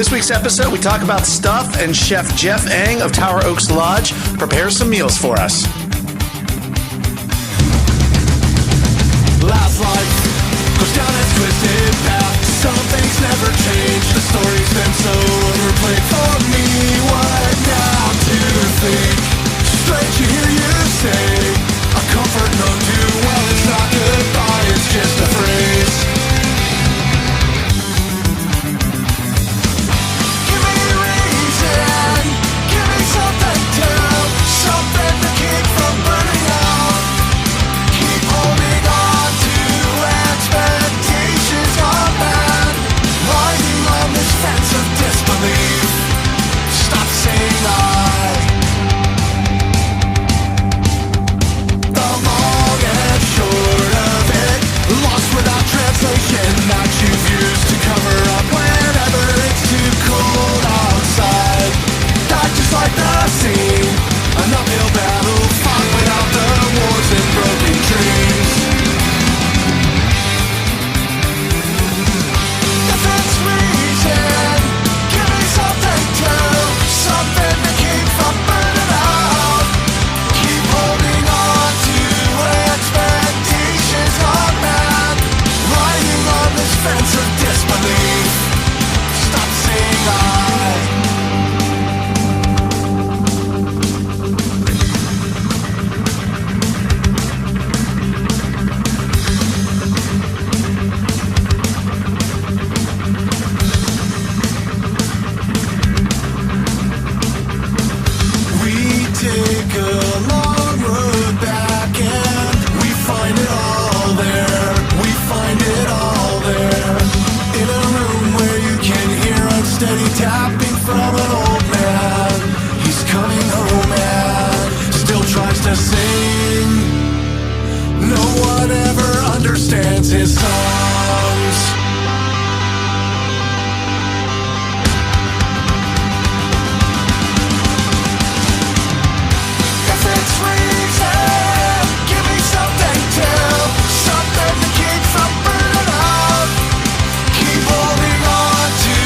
This week's episode, we talk about stuff, and Chef Jeff Eng of Tower Oaks Lodge prepares some meals for us. Last life goes down a twisted path. Some things never change. The story's been so overplayed for me. What now to think? Strange to hear you say a comfort known too well. It's not goodbye, it's just a phrase. Give me a reason, give me something to, something to keep from burning out. Keep holding on to expectations of man, riding on this fence of disbelief. Stop saying the long and short of it, lost without translation, that you've used to cover up whenever it's too cold outside. Not just like the scene, an uphill battle fought without the wars and broken dreams. If it's reason, give me something to, something to keep from burning out. Keep holding on to expectations of man, riding on this fence of disbelief. Stop saying we take a long road back and we find it all there. We find it all there. In a room where you can hear unsteady tapping from an old man. He's coming home and still tries to sing. No one ever understands his songs. If it's reason, give me something to, something to keep from burning out. Keep holding on to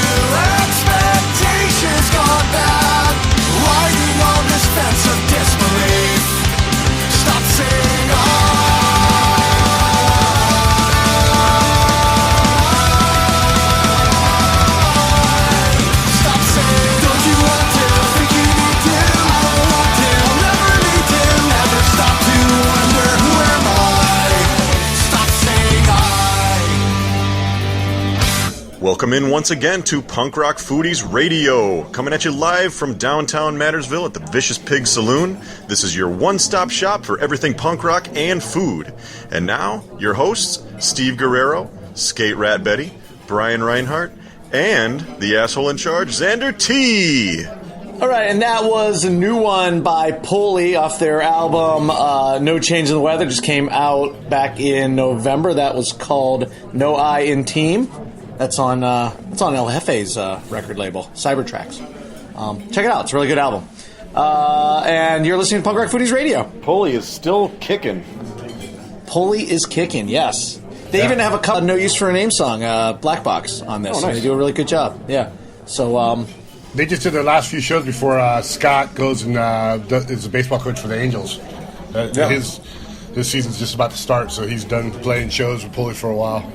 expectations gone bad, riding on this fence of disbelief. Stop saying stop saying, don't you want to, think you need to, I want to, never need to, never stop to wonder who am I. Stop saying Welcome in once again to Punk Rock Foodies Radio, coming at you live from downtown Mattersville at the Vicious Pig Saloon. This is your one-stop shop for everything punk rock and food. And now, your hosts, Steve Guerrero, Skate Rat Betty, Brian Reinhardt, and the asshole in charge, Xander T. All right, and that was a new one by Polly off their album No Change in the Weather. Just came out back in November. That was called No I in Team. That's on El Jefe's record label, Cybertracks. Check it out. It's a really good album. And you're listening to Punk Rock Foodies Radio. Polly is still kicking. Polly is kicking, yes. They even have a couple No Use for a Name song, Black Box, on this. Oh, nice. And they do a really good job. Yeah. So, They just did their last few shows before Scott goes and is a baseball coach for the Angels. His season's just about to start, so he's done playing shows with Pulley for a while.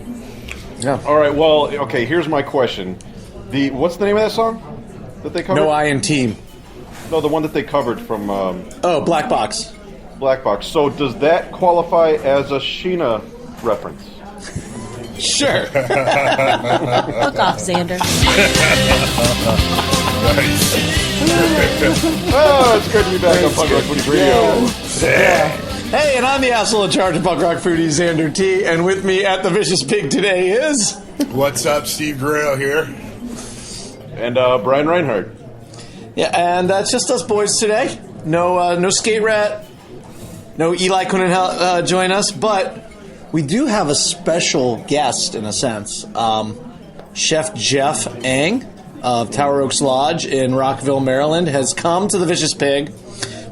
yeah. All right, well, okay, here's my question. What's the name of that song that they covered? No I in Team. No, the one that they covered from Black Box. Black Box. So does that qualify as a Sheena reference? Sure. Fuck off, Xander. Oh, it's good to be back on Punk Rock Foodies Radio. Hey, and I'm the asshole in charge of Punk Rock Foodies, Xander T. And with me at the Vicious Pig today is... What's up, Steve Guerrero here. And Brian Reinhardt. Yeah, and that's just us boys today. No Skate Rat. No Eli couldn't join us, but we do have a special guest, in a sense. Chef Jeff Eng of Tower Oaks Lodge in Rockville, Maryland, has come to the Vicious Pig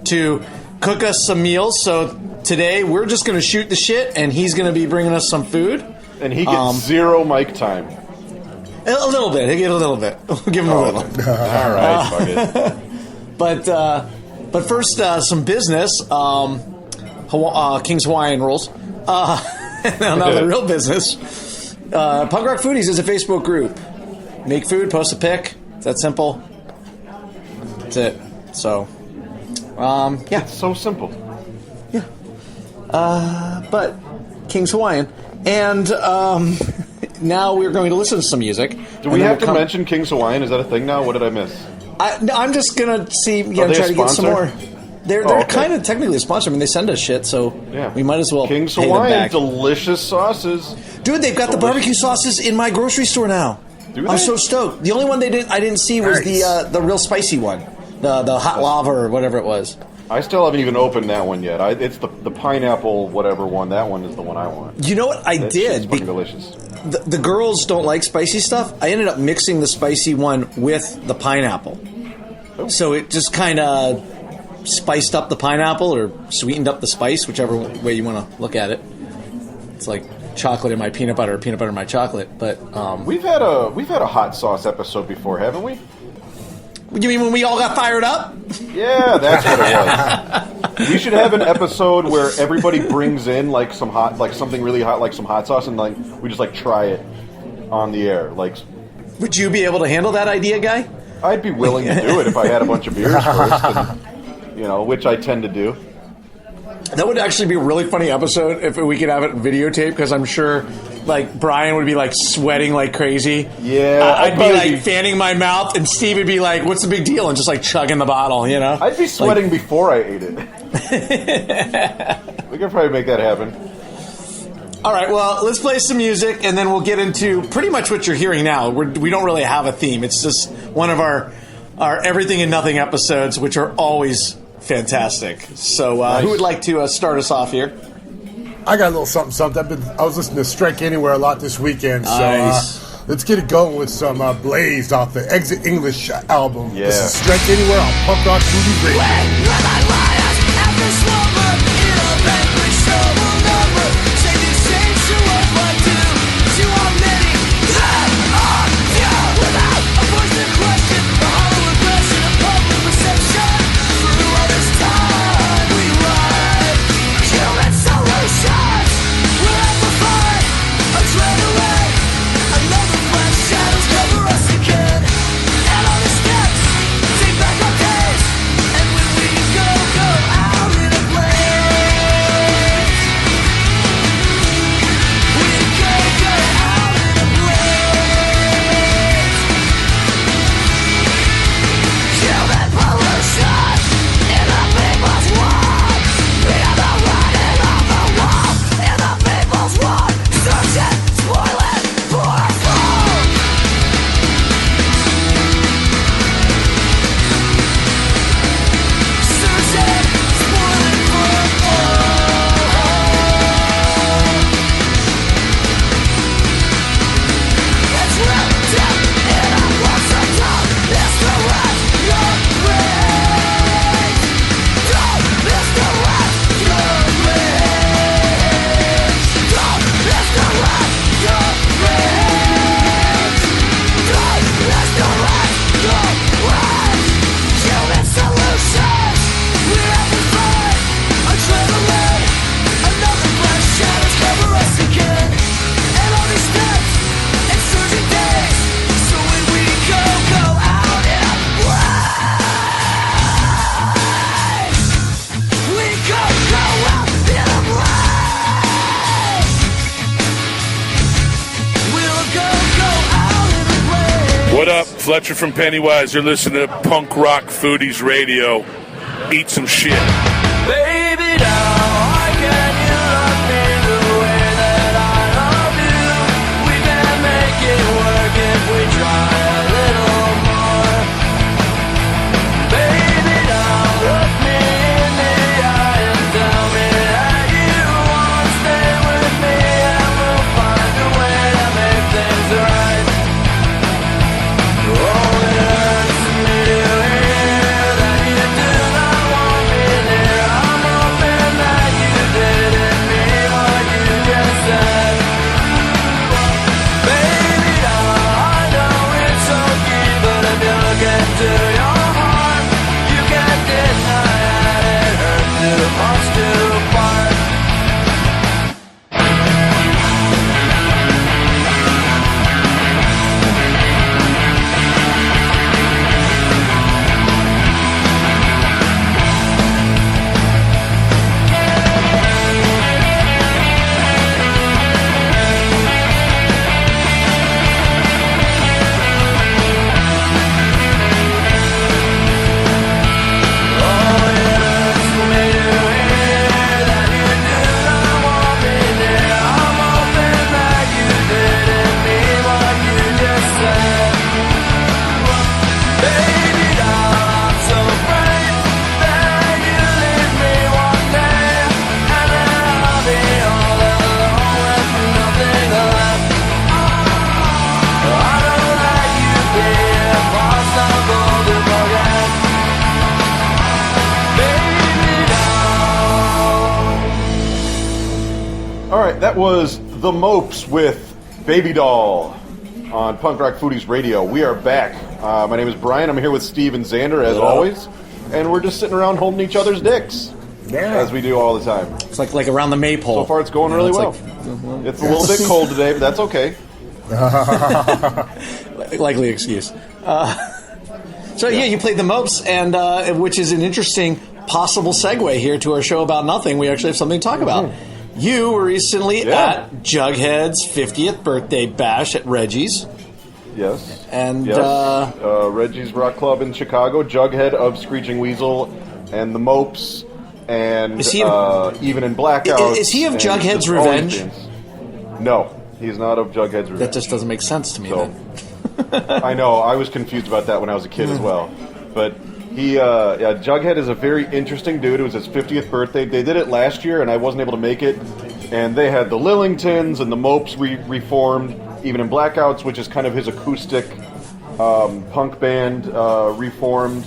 to cook us some meals. So today we're just going to shoot the shit, and he's going to be bringing us some food. And he gets zero mic time. A little bit. He'll get a little bit. We'll give him a little. All right, fuck it. But first, some business. King's Hawaiian Rolls. Now the real business. Punk Rock Foodies is a Facebook group. Make food, post a pic. It's that simple. That's it. So, yeah. It's so simple. Yeah. But King's Hawaiian. And now we're going to listen to some music. Do we have to mention King's Hawaiian? Is that a thing now? What did I miss? I'm just going to see, Are try they a to get some sponsor? more. They're okay. kind of technically a sponsor. I mean, they send us shit, so Yeah. we might as well King's pay them Hawaiian, back. delicious sauces. Dude, they've got the barbecue sauces in my grocery store now. Do I'm they? so stoked. The only one I didn't see was the real spicy one, the hot lava or whatever it was. I still haven't even opened that one yet. It's the pineapple whatever one. That one is the one I want. You know what I That did? shit's fucking delicious. The girls don't like spicy stuff. I ended up mixing the spicy one with the pineapple, so it just kind of spiced up the pineapple or sweetened up the spice, whichever way you want to look at it. It's like chocolate in my peanut butter, or peanut butter in my chocolate. But We've had a hot sauce episode before, haven't we? you mean when we all got fired up? Yeah, that's what it was. We should have an episode where everybody brings in like something really hot, like some hot sauce, and like we just like try it on the air. Like, Would you be able to handle that idea, guy? I'd be willing to do it if I had a bunch of beers first, and, which I tend to do. That would actually be a really funny episode if we could have it videotape, because I'm sure, like, Brian would be, like, sweating like crazy. Yeah. I'd be, like, fanning my mouth, and Steve would be like, what's the big deal? And just, like, chugging the bottle, I'd be sweating before I ate it. We could probably make that happen. All right, well, let's play some music, and then we'll get into pretty much what you're hearing now. We don't really have a theme. It's just one of our Everything and Nothing episodes, which are always fantastic. So Nice. who would like to start us off here? I got a little something. I was listening to Strike Anywhere a lot this weekend, so Nice. let's get it going with some Blazed off the Exit English album. Yeah. This is Strike Anywhere on Punk Rock Foodies Radio. What up, Fletcher from Pennywise? You're listening to Punk Rock Foodies Radio. Eat some shit. Baby, now why can't you love me the way that I love you? We can make it work if we try a little more. Baby, now look me in the eye and tell me that you want to stay with me, and we'll find a way to make things right. Oh, it hurts me to hear that you do not want me near. All right, that was The Mopes with Baby Doll on Punk Rock Foodies Radio. We are back. My name is Brian. I'm here with Steve and Xander, as always. And we're just sitting around holding each other's dicks. Yeah. As we do all the time. It's like around the maypole. So far, it's going really well. It's a little bit cold today, but that's okay. Likely excuse. So you played the Mopes, and which is an interesting possible segue here to our show about nothing. We actually have something to talk about. You were recently at Jughead's 50th birthday bash at Reggie's. Yes. And Reggie's Rock Club in Chicago. Jughead of Screeching Weasel and the Mopes. And even in Blackout. Is he of Jughead's Revenge? No, he's not of Jughead's Revenge. That just doesn't make sense to me. Then. I know. I was confused about that when I was a kid as well. But Jughead is a very interesting dude. It was his 50th birthday. They did it last year, and I wasn't able to make it. And they had the Lillingtons and the Mopes reformed, even in Blackouts, which is kind of his acoustic punk band reformed.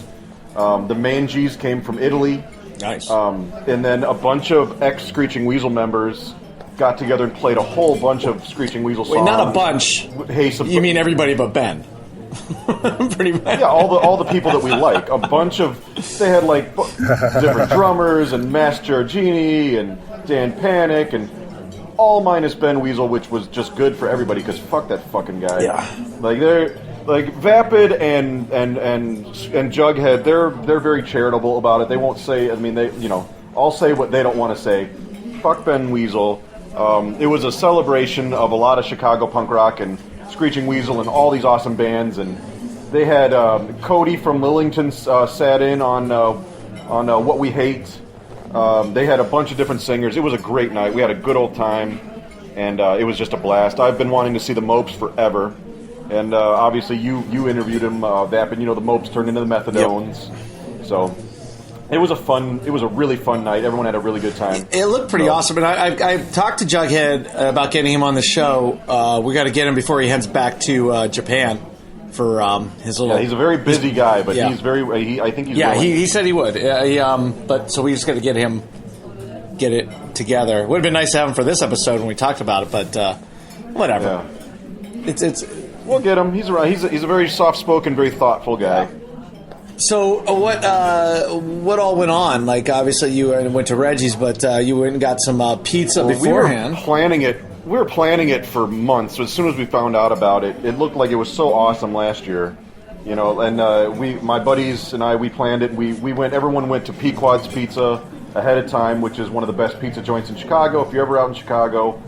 The Mangies came from Italy. Nice. And then a bunch of ex-Screeching Weasel members got together and played a whole bunch of Screeching Weasel songs. Wait, not a bunch. You mean everybody but Ben? Pretty much. Yeah, all the people that we like. A bunch of... They had, like, different drummers and Mass Giorgini and Dan Panic and all minus Ben Weasel, which was just good for everybody because fuck that fucking guy. Yeah. Like, they're... Like Vapid and Jughead, they're very charitable about it. They won't say. I mean, I'll say what they don't want to say. Fuck Ben Weasel. It was a celebration of a lot of Chicago punk rock and Screeching Weasel and all these awesome bands. And they had Cody from Lillington sat in on What We Hate. They had a bunch of different singers. It was a great night. We had a good old time, and it was just a blast. I've been wanting to see the Mopes forever. And obviously, you interviewed him, Vapid. The Mopes turned into the Methadones. Yep. So it was a really fun night. Everyone had a really good time. It looked pretty awesome. And I talked to Jughead about getting him on the show. We got to get him before he heads back to Japan for his little. Yeah, he's a very busy guy, but he's very. I think he's. Yeah, he said he would. But so we just got to get it together. It would have been nice to have him for this episode when we talked about it, but whatever. Yeah. It's. We'll get him. He's right. He's a very soft-spoken, very thoughtful guy. So what all went on? Like, obviously you went to Reggie's, but you went and got some pizza beforehand. We were planning it for months. So as soon as we found out about it, it looked like it was so awesome last year. And my buddies and I, we planned it. We went. Everyone went to Pequod's Pizza ahead of time, which is one of the best pizza joints in Chicago. If you're ever out in Chicago.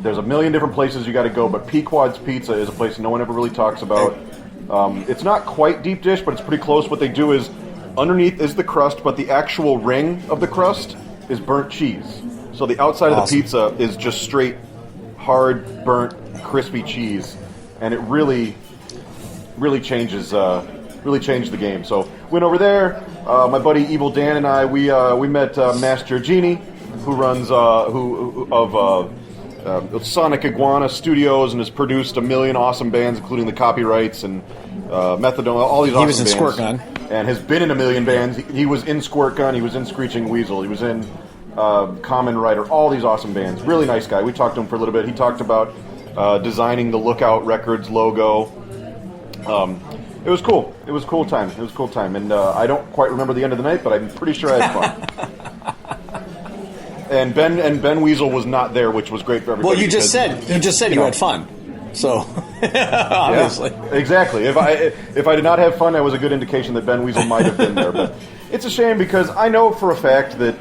There's a million different places you got to go, but Pequod's Pizza is a place no one ever really talks about. It's not quite deep dish, but it's pretty close. What they do is, underneath is the crust, but the actual ring of the crust is burnt cheese. So the outside of the pizza is just straight, hard, burnt, crispy cheese, and it really changes, really changed the game. So went over there. My buddy Evil Dan and I, we met Mass Giorgini, who runs Sonic Iguana Studios and has produced a million awesome bands, including the Copyrights and Methadone, all these awesome bands. He was in Squirt Gun. And has been in a million bands. He was in Squirt Gun, he was in Screeching Weasel, he was in Common Rider, all these awesome bands. Really nice guy. We talked to him for a little bit. He talked about designing the Lookout Records logo. It was cool. It was a cool time. And I don't quite remember the end of the night, but I'm pretty sure I had fun. And Ben Weasel was not there, which was great for everybody. Well, you just said you had fun, so obviously, exactly. If I did not have fun, that was a good indication that Ben Weasel might have been there. But it's a shame because I know for a fact that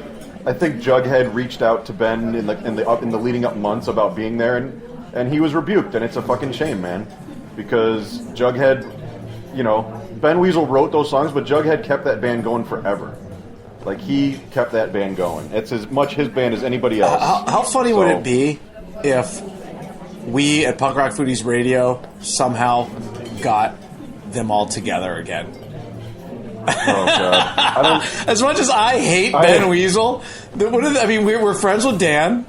I think Jughead reached out to Ben in the leading up months about being there, and he was rebuked, and it's a fucking shame, man, because Jughead, Ben Weasel wrote those songs, but Jughead kept that band going forever. Like, he kept that band going. It's as much his band as anybody else. How funny would it be if we at Punk Rock Foodies Radio somehow got them all together again? Oh, God. As much as I hate Ben Weasel, we're friends with Dan.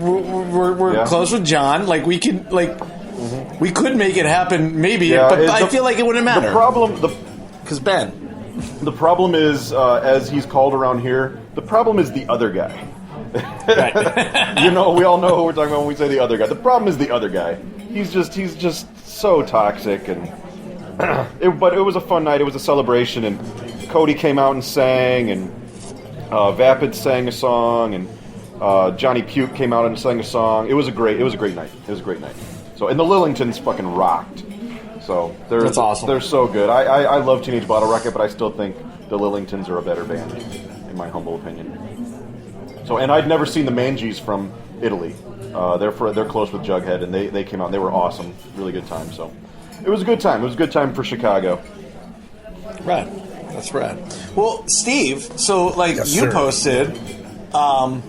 We're close with John. Like, we could, we could make it happen, maybe, but I feel like it wouldn't matter. Because Ben. The problem is, as he's called around here, the problem is the other guy. Right. You know, we all know who we're talking about when we say the other guy. The problem is the other guy. He's just so toxic, and but it was a fun night. It was a celebration, and Cody came out and sang, and Vapid sang a song, and Johnny Puke came out and sang a song. It was a great night. It was a great night. So, and the Lillingtons fucking rocked. So that's awesome. They're so good. I love Teenage Bottle Rocket, but I still think the Lillingtons are a better band, in my humble opinion. So, and I'd never seen the Mangees from Italy. They're close with Jughead, and they came out and they were awesome. Really good time. So, it was a good time. It was a good time for Chicago. Right. That's rad. Well, Steve, so like Yes, you sir. posted, and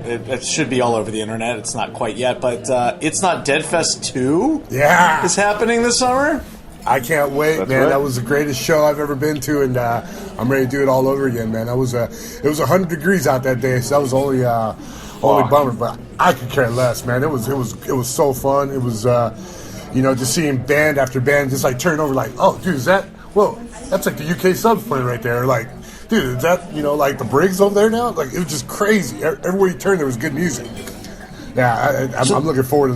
it should be all over the internet. It's not quite yet, but It's Not Dead Fest 2 is happening this summer. I can't wait, That's man. right. That was the greatest show I've ever been to, and I'm ready to do it all over again, man. It was 100 degrees out that day, so that was only bummer. But I could care less, man. It was so fun. It was just seeing band after band just like turn over, like, oh, dude, that's like the UK subs playing right there. Like, dude, is that like the Briggs over there now? Like, it was just crazy. Everywhere you turned, there was good music. Yeah, I'm looking forward to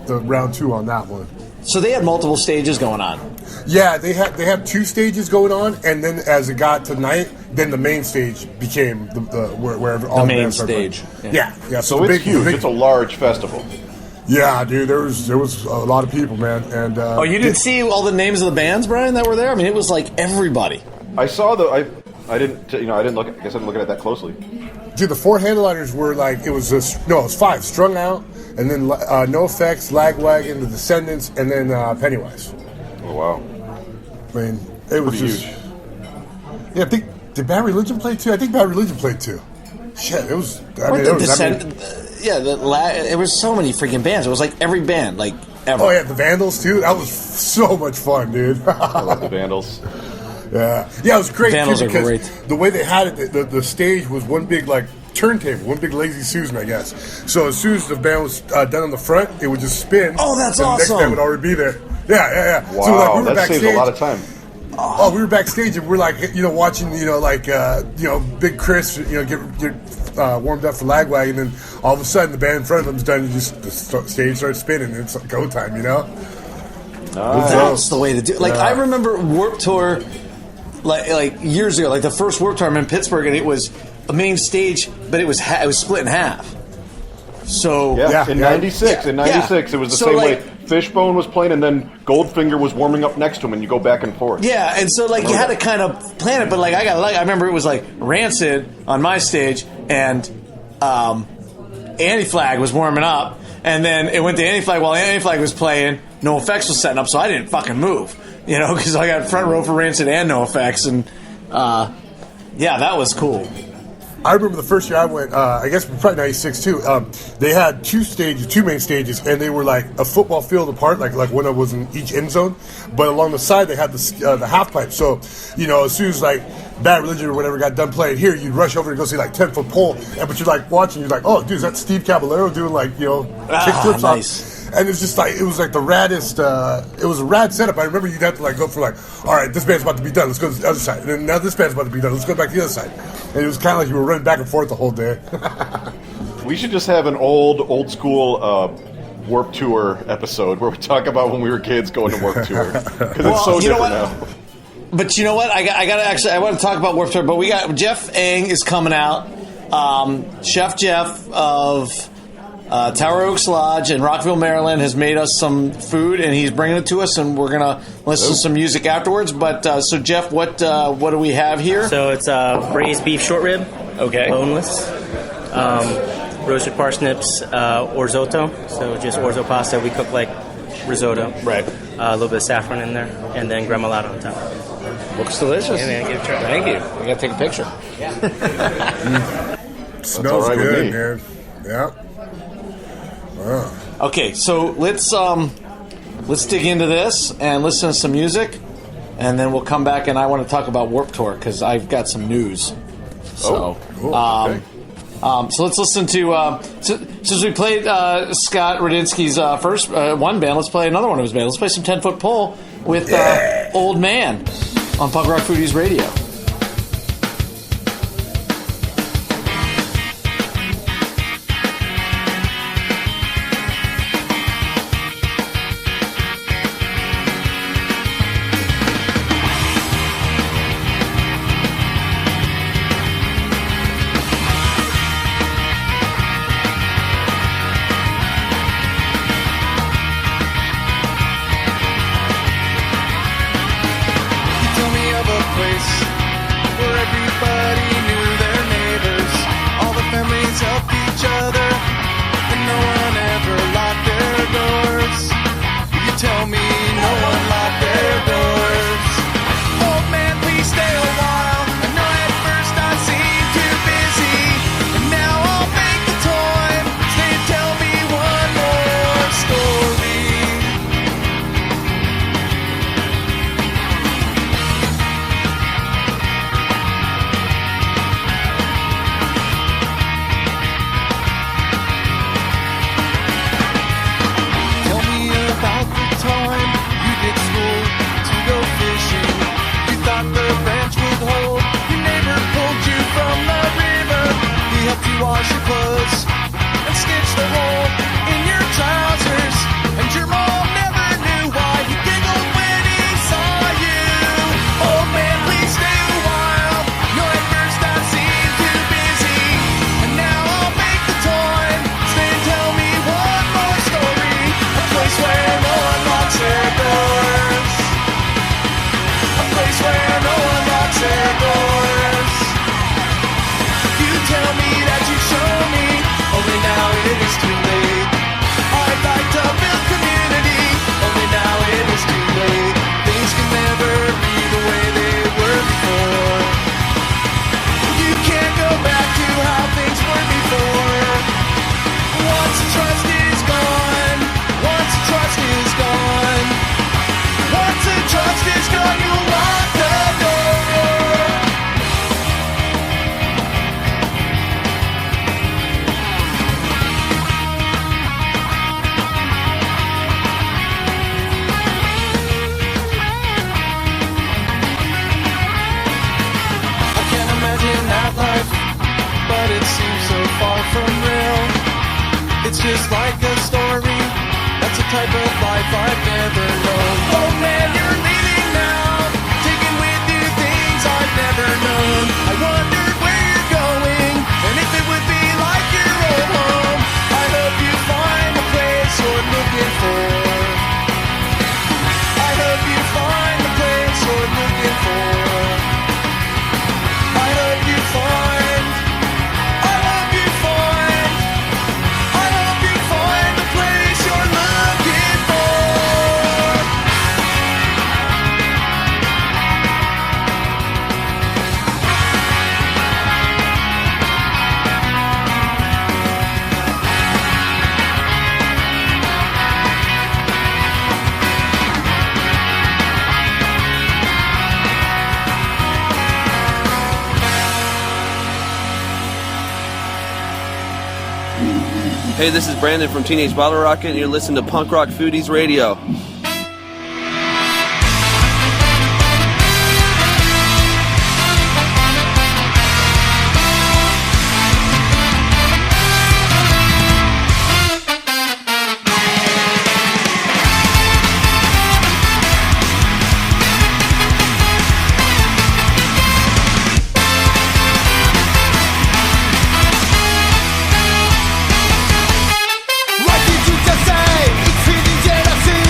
the round 2 on that one. So they had multiple stages going on. Yeah, they have 2 stages going on, and then as it got to night, then the main stage became wherever all the main bands started stage. playing. Yeah. So it's huge. It's a large festival. Yeah, dude, there was a lot of people, man, and You didn't see all the names of the bands, Brian, that were there? I mean, it was like everybody. I saw I didn't look. I guess I didn't look at it that closely. Dude, the 4 headliners were like it was 5: Strung Out, and then No Effects, Lagwagon, The Descendants, and then Pennywise. Oh wow! I mean, it was Pretty just huge. Yeah, I think did Bad Religion play too? I think Bad Religion played too. Shit, it was. It was so many freaking bands. It was like every band, like ever. Oh yeah, the Vandals too. That was so much fun, dude. I love the Vandals. Yeah, it was great Vandals too are because great. the way they had it, the stage was one big like turntable, one big Lazy Susan, I guess. So as soon as the band was done on the front, it would just spin. Oh, that's and the next awesome. band would already be there. Yeah. Wow, So like, we were that backstage. saves a lot of time. Oh, we were backstage and we're like, watching, Big Chris, get warmed up for Lagwagon, and then all of a sudden the band in front of him's done, and just the stage starts spinning, and it's go time, That's the way to do it. Like, I remember Warped Tour, like years ago, like the first Warped Tour I'm in Pittsburgh, and it was a main stage, but it was split in half. So in '96, it was the same way. Fishbone was playing, and then Goldfinger was warming up next to him, and you go back and forth. Yeah, and so like you had to kind of plan it, but like I remember it was like Rancid on my stage, and Anti-Flag was warming up, and then it went to Anti-Flag while Anti-Flag was playing. No Effects was setting up, so I didn't fucking move, because I got front row for Rancid and No Effects, and that was cool. I remember the first year I went, I guess probably '96 too. They had 2 main stages, and they were like a football field apart, like one of was in each end zone. But along the side, they had the half pipe. So, as soon as like Bad Religion or whatever got done playing here, you'd rush over and go see like 10-foot pole. But you're like watching, you're like, oh, dude, is that Steve Caballero doing like kickflips? Nice. And it's just like it was like the raddest. It was a rad setup. I remember you'd have to like go for like, all right, this band's about to be done. Let's go to the other side. And then now this band's about to be done. Let's go back to the other side. And it was kind of like you were running back and forth the whole day. We should just have an old school Warped Tour episode where we talk about when we were kids going to Warped Tour, because it's so different now. But you know what? I want to talk about Warped Tour, but we got Jeff Eng is coming out. Chef Jeff of Tower Oaks Lodge in Rockville, Maryland, has made us some food, and he's bringing it to us, and we're gonna listen to some music afterwards. But so, Jeff, what do we have here? So it's braised beef short rib, boneless, roasted parsnips, orzo, so just orzo pasta. We cook like risotto, Right. A little bit of saffron in there, and then gremolata on top. Looks delicious. Yeah, man, give it a try. Thank you. We gotta take a picture. Smells all right with good, me. man. Yeah. Wow. Okay, so let's dig into this and listen to some music, and then we'll come back, and I want to talk about Warped Tour because I've got some news. So, cool. Okay. so let's listen to. Since we played Scott Radinsky's first one band, let's play another one of his bands. Let's play some 10-Foot Pole with Old Man on Punk Rock Foodies Radio. helped you wash your clothes and stitch the hole in your trousers. And your mom never knew why he giggled when he saw you. Old man, please stay a while. Your at first I seem too busy, and now I'll make the time. Stay and tell me one more story. A place where no one locks their doors. A place where no one locks their doors. You tell me that you show me, only now it is too late. I'd like to build community, only now it is too late. Things can never be the way they were before. You can't go back to how things were before. Once the trust is gone, once the trust is gone, once the trust is gone, you lock the door. I can't imagine that life, but it seems so far from real. It's just like a story, that's a type of life I've never known. Oh man, you're leaving now, taking with you things I've never known. I wondered where you're going, and if it would be like your old home. I hope you find the place you're looking for. I hope you find the place you're looking for. I hope you find, I hope you find, I hope you find the place you're looking for. Hey, this is Brandon from Teenage Bottle Rocket, and you're listening to Punk Rock Foodies Radio. Like you to say, it's feeding jealousy.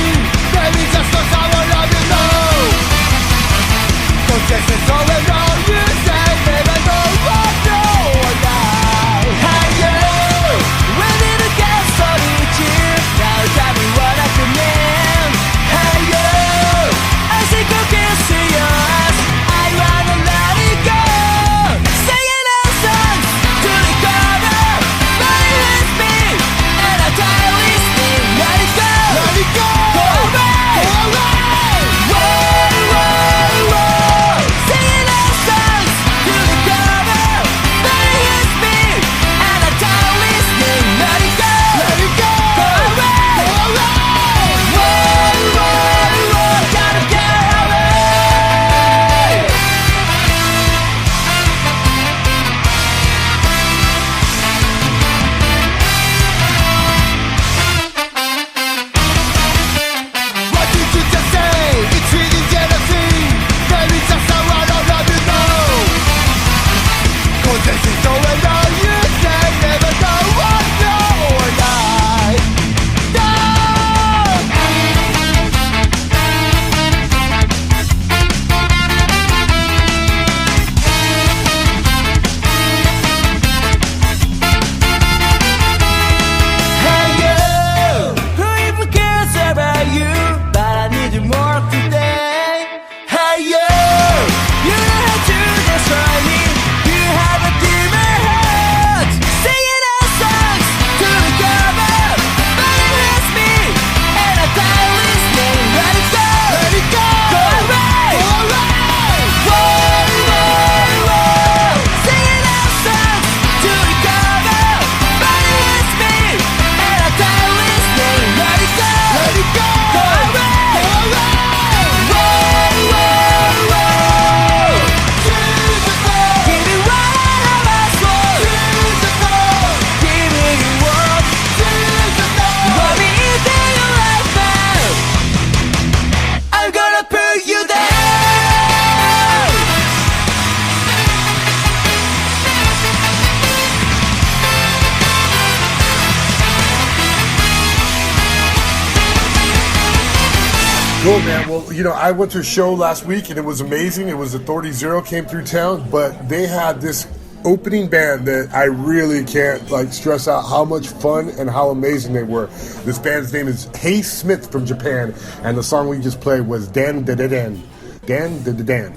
Cool, man. Well, I went to a show last week and it was amazing. It was Authority Zero came through town, but they had this opening band that I really can't stress out how much fun and how amazing they were. This band's name is Hey Smith from Japan, and the song we just played was Dan Da Da Dan. Dan Da Da Dan.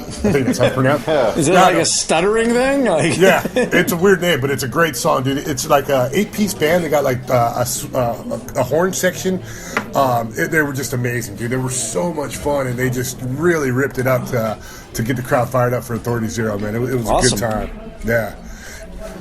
I think that's how it's pronounced. Is it a stuttering thing? Yeah, it's a weird name, but it's a great song, dude. It's like a 8-piece band. They got a horn section. They were just amazing, dude. They were so much fun, and they just really ripped it up to get the crowd fired up for Authority Zero, man. It was awesome. A good time.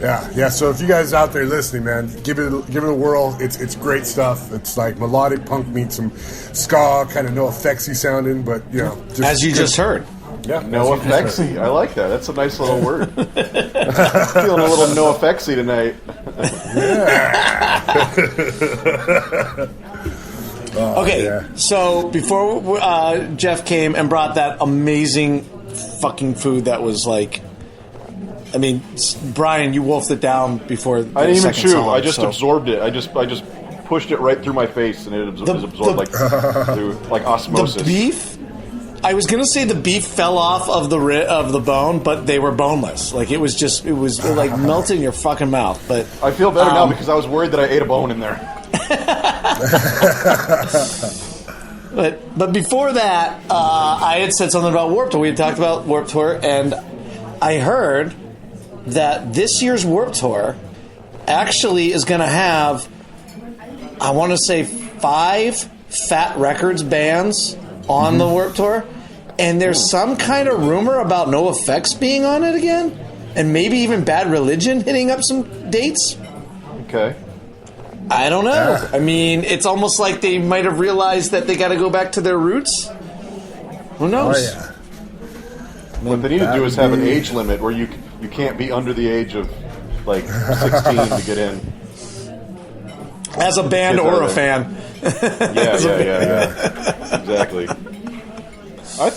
Yeah. So if you guys out there listening, man, give it a whirl. It's great stuff. It's like melodic punk meets some ska, kind of no effectsy sounding, but just as you just heard. Yeah, no effectsy. I like that. That's a nice little word. Feeling a little no effectsy tonight. Okay, so before Jeff came and brought that amazing fucking food that was Brian, you wolfed it down before the I didn't even chew. song, I just absorbed it. I just pushed it right through my face, and it was absorbed through osmosis. The beef? I was gonna say the beef fell off of the bone, but they were boneless. It was like melting your fucking mouth. But I feel better now because I was worried that I ate a bone in there. But before that, I had said something about Warped Tour. We had talked about Warped Tour, and I heard that this year's Warped Tour actually is going to have, I want to say, 5 Fat Records bands on the Warped Tour, and there's some kind of rumor about No Effects being on it again, and maybe even Bad Religion hitting up some dates. Okay. I don't know. I mean, it's almost like they might have realized that they got to go back to their roots. Who knows? Oh, yeah. What they need to do is have an age limit where you can't be under the age of 16 to get in. As a band or a fan. Yeah. Exactly. I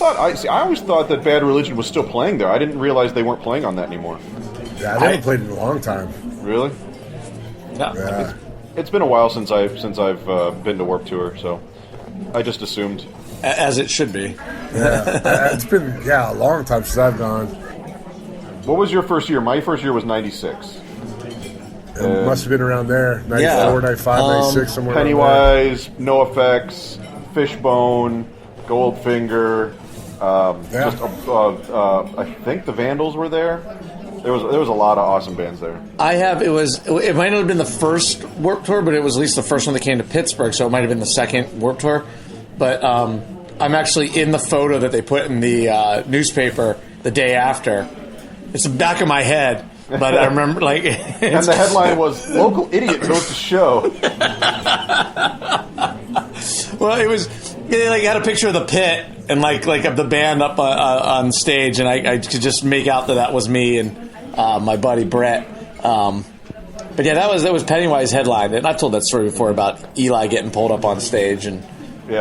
always thought that Bad Religion was still playing there. I didn't realize they weren't playing on that anymore. Yeah, they haven't played in a long time. Really? Yeah. It's been a while since I've been to Warped Tour, so I just assumed. As it should be. Yeah, it's been a long time since I've gone. What was your first year? My first year was 96. It must have been around there. 94, 95, 96, somewhere Pennywise, No Effects, Fishbone, Goldfinger. I think the Vandals were there. There was a lot of awesome bands there. It might not have been the first Warped Tour, but it was at least the first one that came to Pittsburgh, so it might have been the second Warped Tour. But I'm actually in the photo that they put in the newspaper the day after. It's the back of my head, but I remember and the headline was "Local Idiot Goes to Show." Well, it was they had a picture of the pit and of the band up on stage, and I could just make out that was me and my buddy Brett. But yeah, that was Pennywise headline, and I've told that story before about Eli getting pulled up on stage and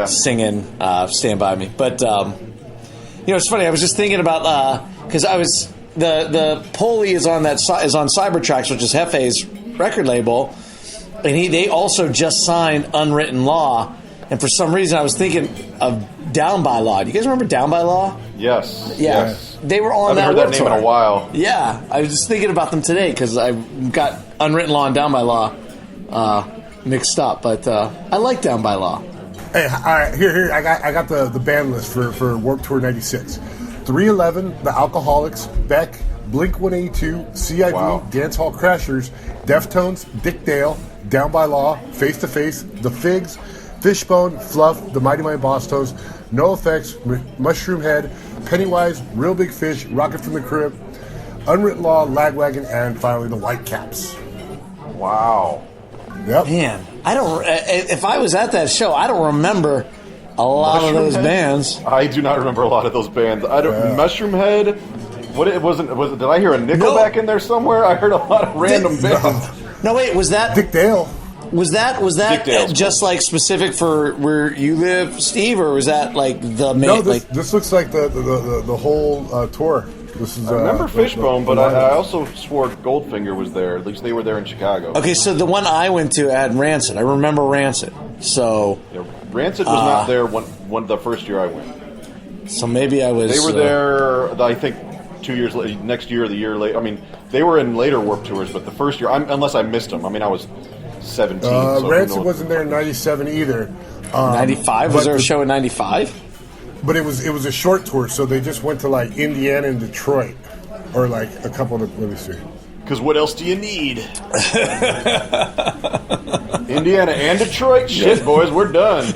singing "Stand By Me." But it's funny. I was just thinking about because I was the Polly is on Cybertracks, which is Hefe's record label, and they also just signed Unwritten Law. And for some reason, I was thinking of Down by Law. Do you guys remember Down by Law? Yes. Yeah. Yes. They were on I haven't heard that name tour in a while. Yeah. I was just thinking about them today because I got Unwritten Law and Down by Law mixed up. But I like Down by Law. Hey, all right, here. I got the band list for Warped Tour 96. 311, The Alcoholics, Beck, Blink-182, CIV, Dance Hall Crashers, Deftones, Dick Dale, Down by Law, Face to Face, The Figs, Fishbone, Fluff, The Mighty Mighty Boss Tones, No Effects, Mushroom Head, Pennywise, Real Big Fish, Rocket from the Crypt, Unwritten Law, Lagwagon, and finally the Whitecaps. Wow. Yep. Man, I don't. If I was at that show, I don't remember a lot of those bands. I do not remember a lot of those bands. I don't. Mushroom Head. What it wasn't? Was it? Did I hear a Nickelback in there somewhere? I heard a lot of random bands. No, wait. Was that Dick Dale? Was that just specific for where you live, Steve, or was that the main? No, this looks like the whole tour. This is. I remember Fishbone, but I also swore Goldfinger was there. At least they were there in Chicago. Okay, so the one I went to had Rancid. I remember Rancid. So Rancid was not there when the first year I went. So maybe I was... They were there, I think, 2 years later, next year or the year later. I mean, they were in later Warped Tours, but the first year, unless I missed them. I mean, I was 17. So Rancid wasn't there in 97 either. 95? Was there a show in 95? But it was a short tour, so they just went to like Indiana and Detroit, or like a couple of. Let me see. Because what else do you need? Indiana and Detroit? Shit, boys, we're done.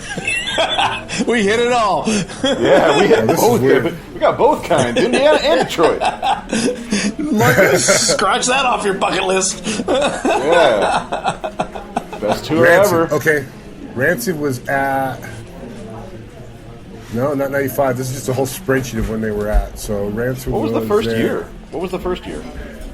We hit it all. Yeah, we hit both. We got both kinds, Indiana and Detroit. Scratch that off your bucket list. Yeah. Best tour Rancid, ever. Okay. Rancid was at... No, not 95. This is just a whole spreadsheet of when they were at. So Rancid What was the first there. year? What was the first year?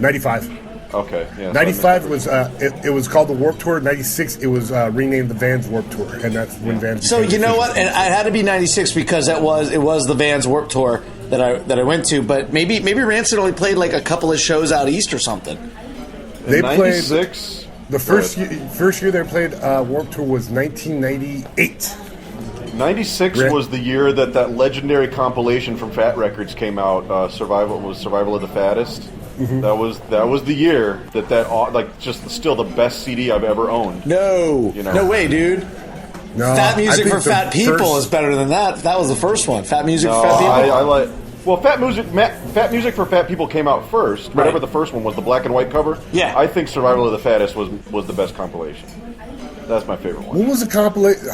95. Okay, yeah. 95 was it was called the Warped Tour. 96 it was renamed the Vans Warped Tour, and that's when Vans. So you know what? And it had to be 96 because it was the Vans Warped Tour that I went to. But maybe Rancid only played like a couple of shows out east or something. They played 96. The first year they played Warped Tour was 1998. 96 was the year that legendary compilation from Fat Records came out. Survival of the Fattest. Mm-hmm. That was the year that like just still the best CD I've ever owned. No, no way, dude. No, Fat Music for Fat People is better than that. That was the first one. Fat Music for Fat People. I like. Well, Fat Music for Fat People came out first. Right. Whatever the first one was, the black and white cover. Yeah, I think Survival of the Fattest was the best compilation. That's my favorite one. When was the compilation?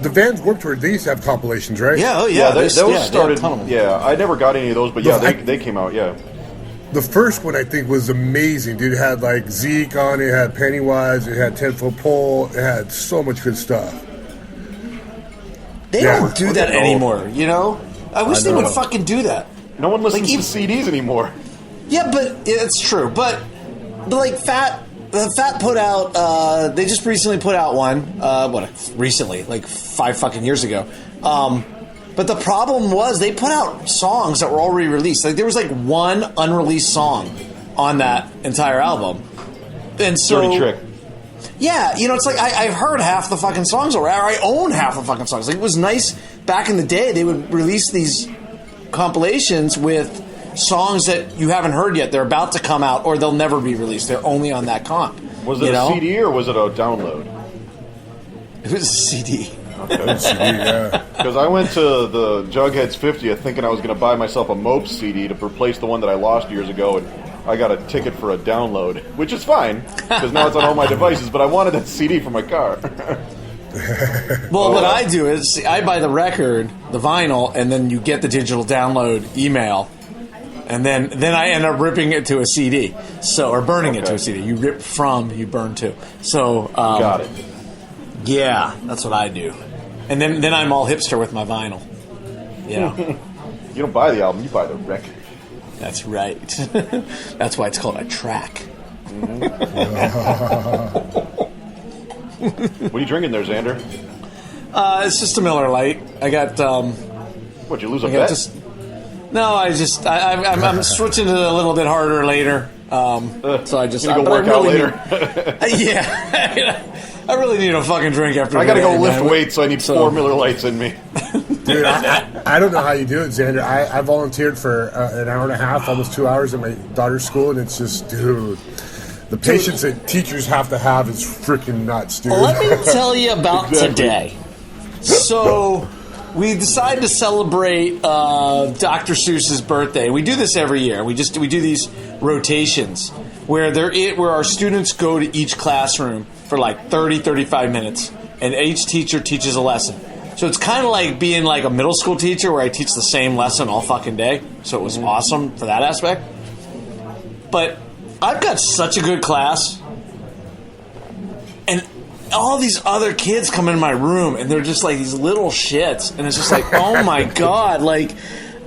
The Vans Warped Tour, they used to have compilations, right? Yeah, oh yeah. Those started. Yeah, I never got any of those, but they came out. Yeah. The first one I think was amazing, dude. It had like Zeke on it, had Pennywise, it had 10-Foot Pole, it had so much good stuff. They don't do that anymore, you know? I wish they would fucking do that. No one listens to CDs anymore. Yeah, but it's true. But like Fat put out. They just recently put out one. Recently, like 5 fucking years ago. But the problem was they put out songs that were already released. Like there was like one unreleased song on that entire album, and so Dirty Trick. Yeah, you know, it's like I've heard half the fucking songs already. Or I own half the fucking songs. Like it was nice back in the day. They would release these compilations with songs that you haven't heard yet. They're about to come out, or they'll never be released. They're only on that comp. Was it a CD or was it a download? It was a CD. Okay. Yeah. Because I went to the Jughead's 50th thinking I was going to buy myself a Mopes CD to replace the one that I lost years ago, and I got a ticket for a download, which is fine, because now it's on all my devices, but I wanted that CD for my car. Well, what I do is I buy the record, the vinyl, and then you get the digital download email, and then I end up ripping it to a CD, or burning it to a CD. You rip from, you burn to. So got it. Yeah, that's what I do. And then I'm all hipster with my vinyl. Yeah. You don't buy the album, you buy the record. That's right. That's why it's called a track. Mm-hmm. What are you drinking there, Xander? It's just a Miller Lite. I got. What, you lose a bet? I'm switching to a little bit harder later. So I just. You go work out later. Yeah. I really need a fucking drink after. I gotta go lift weights, so I need 4 Miller Lights in me. Dude, I don't know how you do it, Xander. I volunteered for an hour and a half, almost 2 hours at my daughter's school, and it's just, dude, the patience that teachers have to have is freaking nuts, dude. Let me tell you about today. So, we decided to celebrate Dr. Seuss's birthday. We do this every year. We do these rotations where our students go to each classroom for like 30, 35 minutes, and each teacher teaches a lesson. So it's kind of like being like a middle school teacher where I teach the same lesson all fucking day. So it was awesome for that aspect. But I've got such a good class, and all these other kids come in my room, and they're just like these little shits, and it's just like, oh my god, like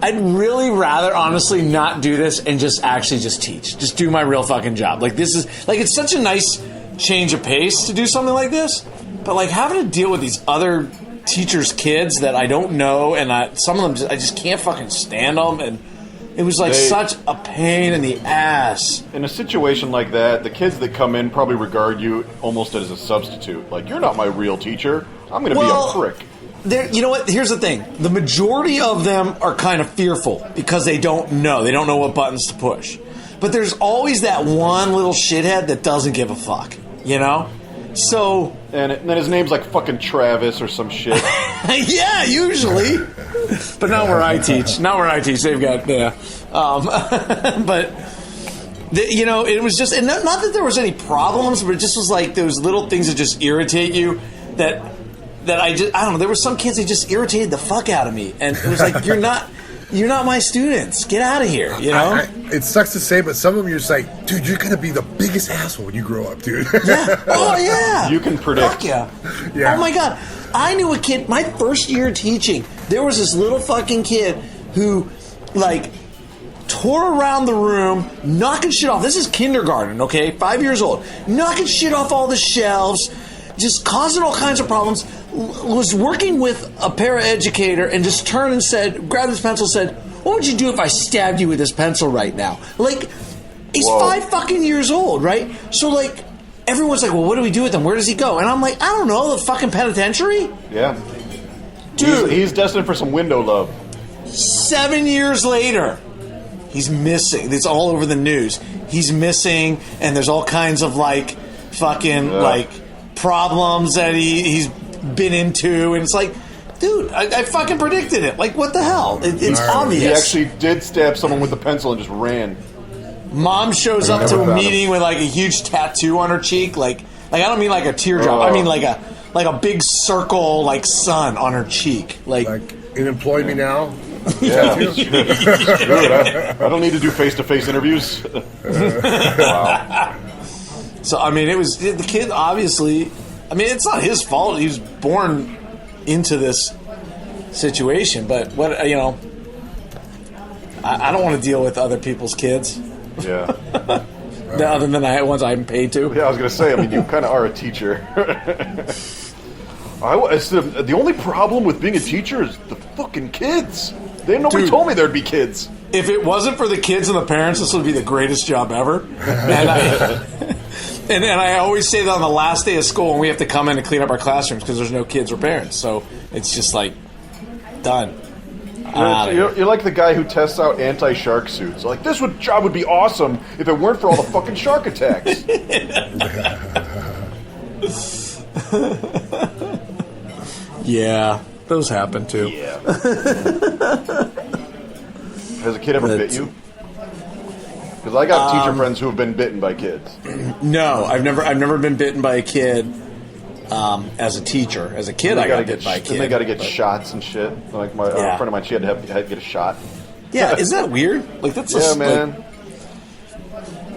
I'd really rather honestly not do this and just teach, just do my real fucking job. Like this is like, it's such a nice change of pace to do something like this, but like having to deal with these other teachers' kids that I don't know, and some of them I just can't fucking stand them, and It was like such a pain in the ass. In a situation like that, the kids that come in probably regard you almost as a substitute. Like, you're not my real teacher. I'm going to be a prick. You know what? Here's the thing. The majority of them are kind of fearful because they don't know. They don't know what buttons to push. But there's always that one little shithead that doesn't give a fuck, you know? So... And then his name's like fucking Travis or some shit. Yeah, usually. But not where I teach. Not where I teach. They've got... Yeah. But... you know, it was just... And not that there was any problems, but it just was like those little things that just irritate you that I don't know, there were some kids that just irritated the fuck out of me. And it was like, you're not my students. Get out of here, you know? It sucks to say, but some of them you're just like, dude, you're going to be the biggest asshole when you grow up, dude. Yeah. Oh, yeah. You can predict. Fuck yeah. Oh, my God. I knew a kid, my first year teaching, there was this little fucking kid who, like, tore around the room, knocking shit off. This is kindergarten, okay? 5 years old. Knocking shit off all the shelves, just causing all kinds of problems. Was working with a paraeducator and just turned and said, grabbed his pencil, said, "What would you do if I stabbed you with this pencil right now?" Like, he's 5 fucking years old, right? So, like, everyone's like, well, what do we do with him? Where does he go? And I'm like, I don't know, the fucking penitentiary? Yeah. Dude. He's destined for some window love. 7 years later, he's missing. It's all over the news. He's missing, and there's all kinds of, like, fucking, like, problems that he's been into, and it's like, dude, I fucking predicted it. Like, what the hell? It's obvious. He actually did stab someone with a pencil and just ran. Mom shows up to a meeting with like a huge tattoo on her cheek, like I don't mean like a teardrop. I mean like a big circle, like sun on her cheek, like in Employ Me Now. Yeah. Dude, I don't need to do face-to-face interviews. Wow. So I mean, it was the kid. Obviously, I mean, it's not his fault. He was born into this situation, but what, you know, I don't want to deal with other people's kids. Yeah. Other than the ones I'm paid to. Yeah, I was going to say, I mean, you kind of are a teacher. The only problem with being a teacher is the fucking kids. Nobody told me there'd be kids. If it wasn't for the kids and the parents, this would be the greatest job ever. And I always say that on the last day of school when we have to come in and clean up our classrooms because there's no kids or parents. So it's just like, done. You're like the guy who tests out anti-shark suits. Like, job would be awesome if it weren't for all the fucking shark attacks. Yeah, those happen too. Yeah. Has a kid ever bit you? Because I got teacher friends who have been bitten by kids. No, I've never been bitten by a kid as a teacher. As a kid, I got bit by a kid. And they got to get shots and shit. Like a friend of mine, she had to get a shot. Yeah, isn't that weird? Like that's man.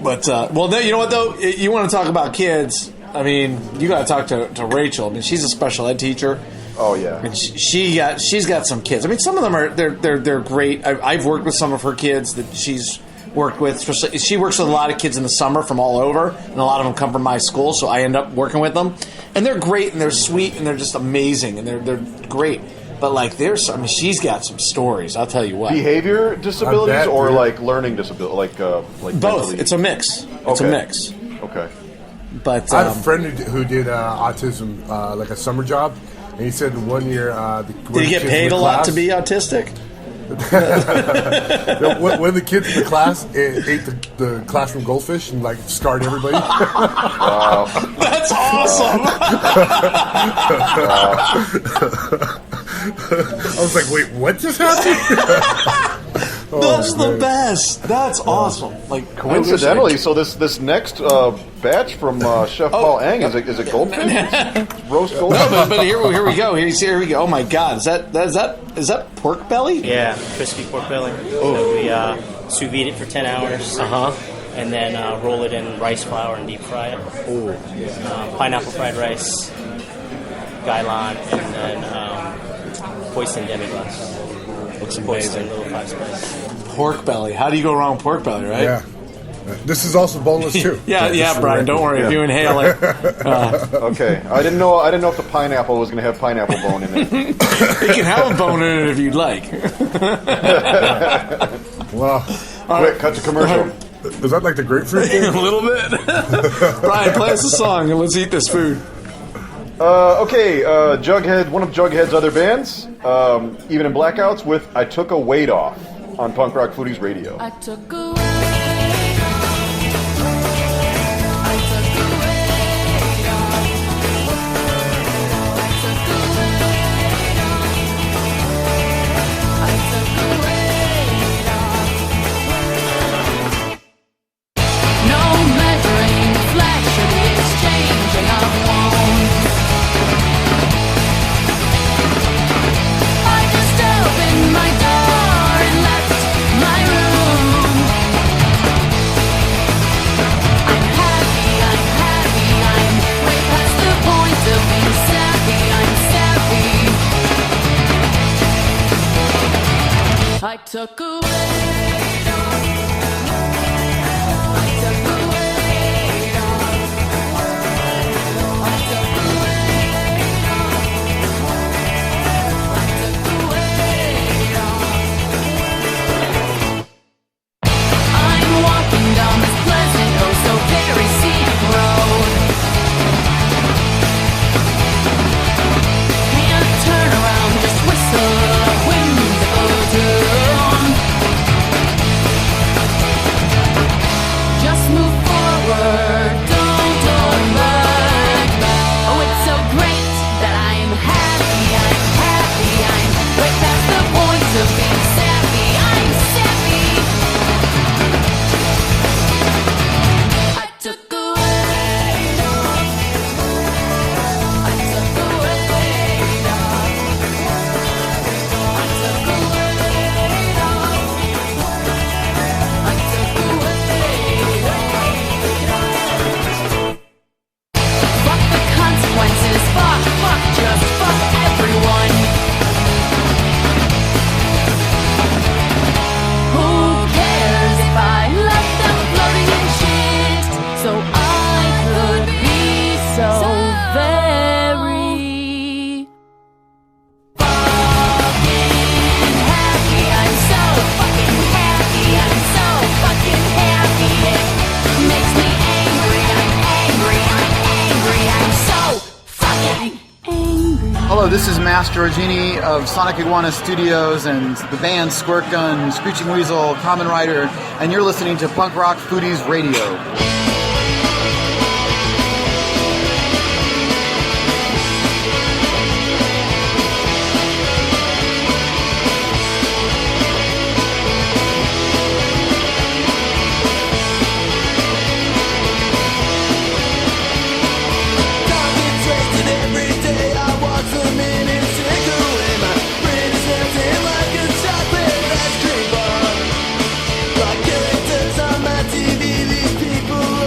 Like, but you know what though? You want to talk about kids? I mean, you got to talk to Rachel. I mean, she's a special ed teacher. Oh yeah, and she's got some kids. I mean, some of them are they're great. I've worked with some of her kids that she's worked with. She works with a lot of kids in the summer from all over, and a lot of them come from my school, so I end up working with them. And they're great, and they're sweet, and they're just amazing, and they're great. But like, she's got some stories. I'll tell you what. Behavior disabilities or like learning disability, like both. Mentally? It's a mix. It's a mix. Okay. But I had a friend who did autism, like a summer job, and he said 1 year. Did he get paid a lot to be autistic? When the kids in the class ate the classroom goldfish and like scarred everybody. Wow. That's awesome. I was like, wait, what just happened? That's the best. That's awesome. Like coincidentally, so this next batch from Chef Paul Eng is it goldfish? Roast goldfish. No, but here we go. Here we go. Oh my God, is that pork belly? Yeah, crispy pork belly. So we sous vide it for 10 hours. And then roll it in rice flour and deep fry it. Pineapple fried rice, gailon, and then hoisin demi-glace. Looks amazing. Little 5-spice. Pork belly. How do you go wrong with pork belly, right? Yeah. This is also boneless too. yeah, Brian. Don't worry if you inhale it. Okay, I didn't know if the pineapple was going to have pineapple bone in it. It can have a bone in it if you'd like. Well, Quick, cut to commercial. is that like the grapefruit thing? A little bit. Brian, play us a song and let's eat this food. Okay, Jughead, one of Jughead's other bands, even in Blackouts, with I Took a Weight Off on Punk Rock Foodies Radio. I took a weight off. I took a weight off. I took a weight off. I took a weight off. No measuring the flesh or the exchanging of wounds. I just opened my door and left my room. I'm happy, I'm way past the point of being savvy, I'm savvy. I took a weight off. I took a weight off. I took a weight off. I took a weight off. I'm walking down this pleasant, oh so very scenic road. Can't turn around, just whistle a whimsical tune. Just move forward, don't turn back. Oh, it's so great that I'm happy, I'm way past the point of being savvy, I'm savvy. I took a weight off. I took a weight off. I took a weight off. I took a weight off. Fuck the consequences, fuck, just fuck everyone. Who cares if I left them floating in shit? So I could be so very fucking happy. I'm so fucking happy. I'm so fucking happy. It makes me angry. I'm angry. I'm so fucking angry. Hello, this is Master Orgini of Sonic Iguana Studios and the band Squirt Gun, Screeching Weasel, Common Rider, and you're listening to Punk Rock Foodies Radio. Like characters on my TV, these people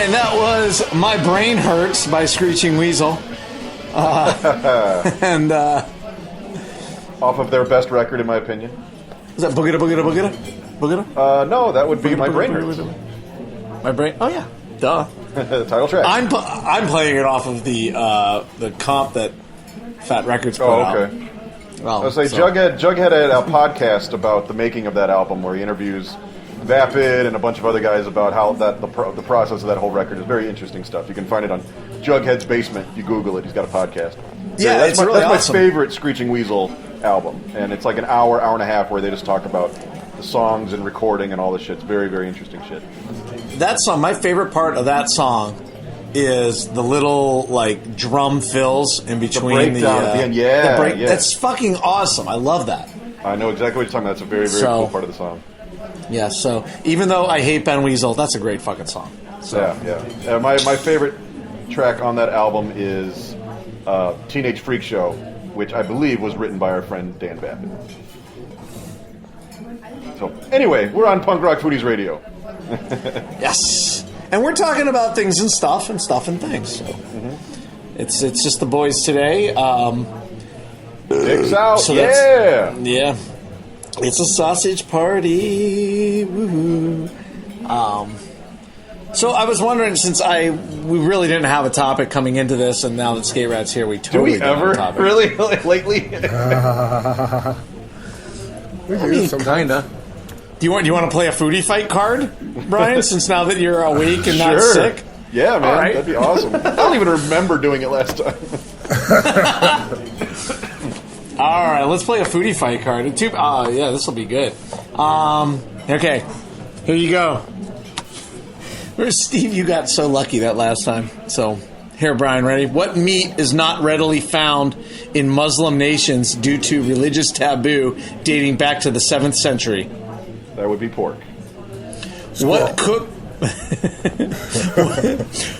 right, that was My Brain Hurts by Screeching Weasel. And off of their best record, in my opinion. Is that Boogada Boogada Boogada? Boogada? No, that would be My Brain Hurts. My Brain? Oh, yeah. Duh. The title track. I'm playing it off of the comp that Fat Records put out. Oh, okay. Well, I was like, Jughead had a podcast about the making of that album where he interviews Vapid and a bunch of other guys about how the process of that whole record is very interesting stuff. You can find it on Jughead's Basement. You Google it. He's got a podcast. Yeah, that's really that's awesome. my favorite Screeching Weasel album, and it's like an hour and a half where they just talk about the songs and recording and all this shit. It's very, very interesting shit. That song, my favorite part of that song is the little like drum fills in between the breakdown at the end. Yeah, yeah. That's fucking awesome. I love that. I know exactly what you're talking about. That's a very, very cool part of the song. Yeah, so even though I hate Ben Weasel, that's a great fucking song. So. Yeah. My favorite track on that album is Teenage Freak Show, which I believe was written by our friend Dan Vapid. So anyway, we're on Punk Rock Foodies Radio. Yes. And we're talking about things and stuff and things. So it's just the boys today. Dicks out, so yeah. It's a sausage party. Woohoo. So I was wondering, since we really didn't have a topic coming into this, and now that Skate Rat's here, we totally do we ever have a topic. Really lately? We do kinda. Do you want to play a foodie fight card, Brian? Since now that you're awake and not sick. Yeah, man, all right. That'd be awesome. I don't even remember doing it last time. All right, let's play a foodie fight card. Yeah, this will be good. Okay, here you go. Steve, you got so lucky that last time. So, here, Brian, ready? What meat is not readily found in Muslim nations due to religious taboo dating back to the 7th century? That would be pork.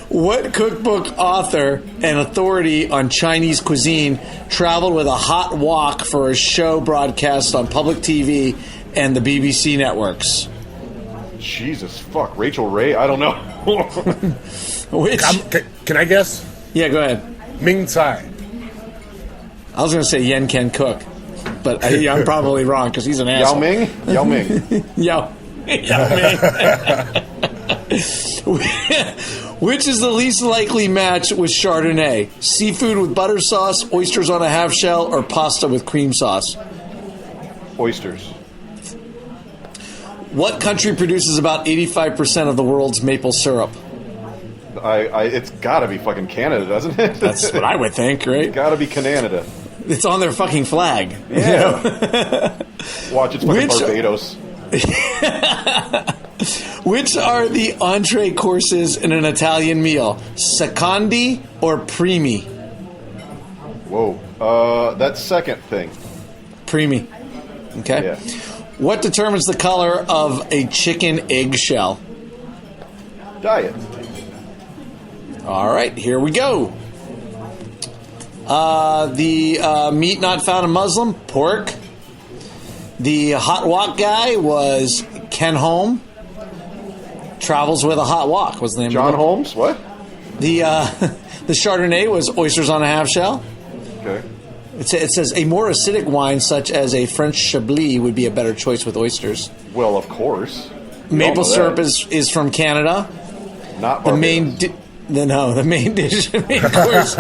What cookbook author and authority on Chinese cuisine traveled with a hot wok for a show broadcast on public TV and the BBC networks? Jesus fuck, Rachel Ray? I don't know. Which? Can I guess? Yeah, go ahead. Ming Tsai. I was going to say Yen Ken Cook, but I'm probably wrong because he's an asshole. Yao Ming? Yao Ming. Which is the least likely match with Chardonnay? Seafood with butter sauce, oysters on a half shell, or pasta with cream sauce? Oysters. What country produces about 85% of the world's maple syrup? It's gotta be fucking Canada, doesn't it? That's what I would think, right? It's gotta be Canada. It's on their fucking flag. Yeah. Watch, it's fucking Barbados. Which are the entree courses in an Italian meal? Secondi or primi? Whoa. That second thing. Primi. Okay. Yeah. What determines the color of a chicken eggshell? Diet. All right, here we go. The meat not found in Muslim, pork. The hot wok guy was Ken Holm. Travels with a hot wok was the name John of it. Holmes? What? The Chardonnay was oysters on a half shell. Okay. It says a more acidic wine such as a French Chablis would be a better choice with oysters. Well, of course. Maple syrup is from Canada. Not the Barbados. the main dish, the main course.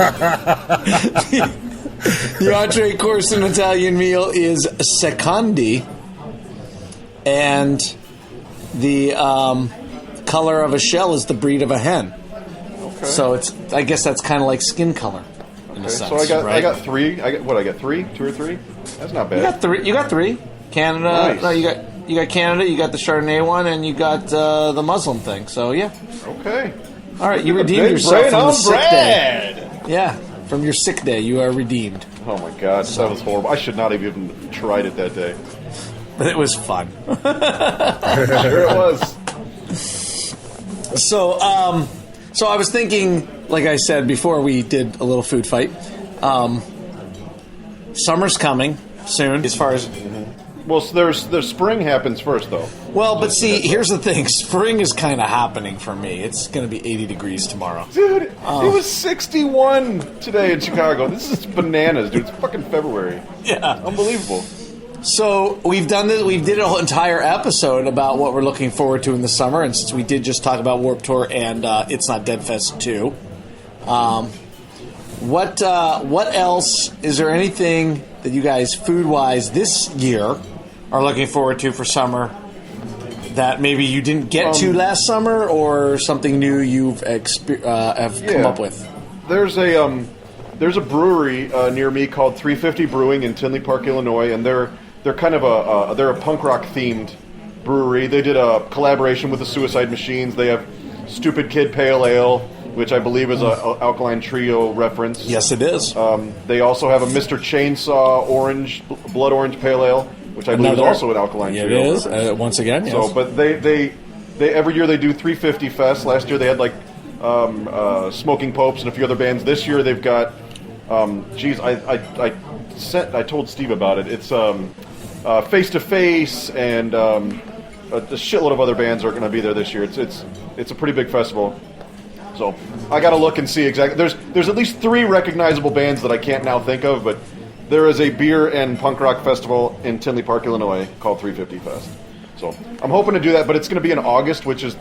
The entree course in an Italian meal is secondi, and the color of a shell is the breed of a hen. Okay. So I guess that's kind of like skin color. In a sense, so I got right? I got 3, 2 or 3. That's not bad. You got three. Canada. Nice. No, you got Canada. You got the Chardonnay one, and you got the Muslim thing. So yeah. Okay. All right, you redeemed yourself from the sick day. Yeah, from your sick day, you are redeemed. Oh my god, that was horrible. I should not have even tried it that day. But it was fun. Sure it was. So I was thinking, like I said before we did a little food fight, summer's coming soon as far as Well, so there's spring happens first, though. Well, but see, here's the thing. Spring is kind of happening for me. It's going to be 80 degrees tomorrow. Dude, it was 61 today in Chicago. This is bananas, dude. It's fucking February. Yeah. Unbelievable. So we've done this. We did an whole entire episode about what we're looking forward to in the summer, and since we did just talk about Warped Tour and It's Not Dead Fest 2, what else? Is there anything that you guys, food-wise, this year are looking forward to for summer that maybe you didn't get to last summer, or something new you've have come up with? There's a brewery near me called 350 Brewing in Tinley Park, Illinois, and they're kind of they're a punk rock themed brewery. They did a collaboration with the Suicide Machines. They have Stupid Kid Pale Ale, which I believe is a Alkaline Trio reference. Yes, it is. They also have a Mr. Chainsaw Blood Orange Pale Ale, which I believe is also an Alkaline Trio. It is. Once again, yes. So, but they every year they do 350 Fest. Last year they had like Smoking Popes and a few other bands. This year they've got I told Steve about it. It's Face to Face and a shitload of other bands are going to be there this year. It's a pretty big festival. So I got to look and see exactly. There's at least 3 recognizable bands that I can't now think of, but there is a beer and punk rock festival in Tinley Park, Illinois called 350 Fest. So I'm hoping to do that, but it's going to be in August, which is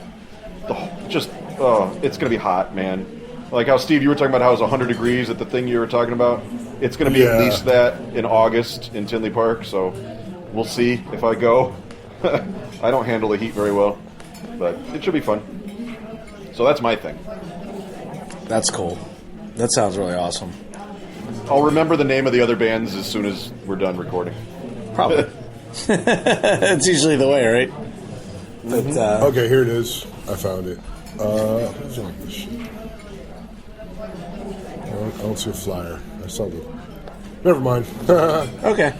it's going to be hot, man. Like how, Steve, you were talking about how it was 100 degrees at the thing you were talking about. It's going to be at least that in August in Tinley Park, so we'll see if I go. I don't handle the heat very well, but it should be fun. So that's my thing. That's cool. That sounds really awesome. I'll remember the name of the other bands as soon as we're done recording. Probably. It's usually the way, right? But, okay, here it is. I found it. Who's on this shit? I don't see a flyer. I saw the... Never mind. Okay.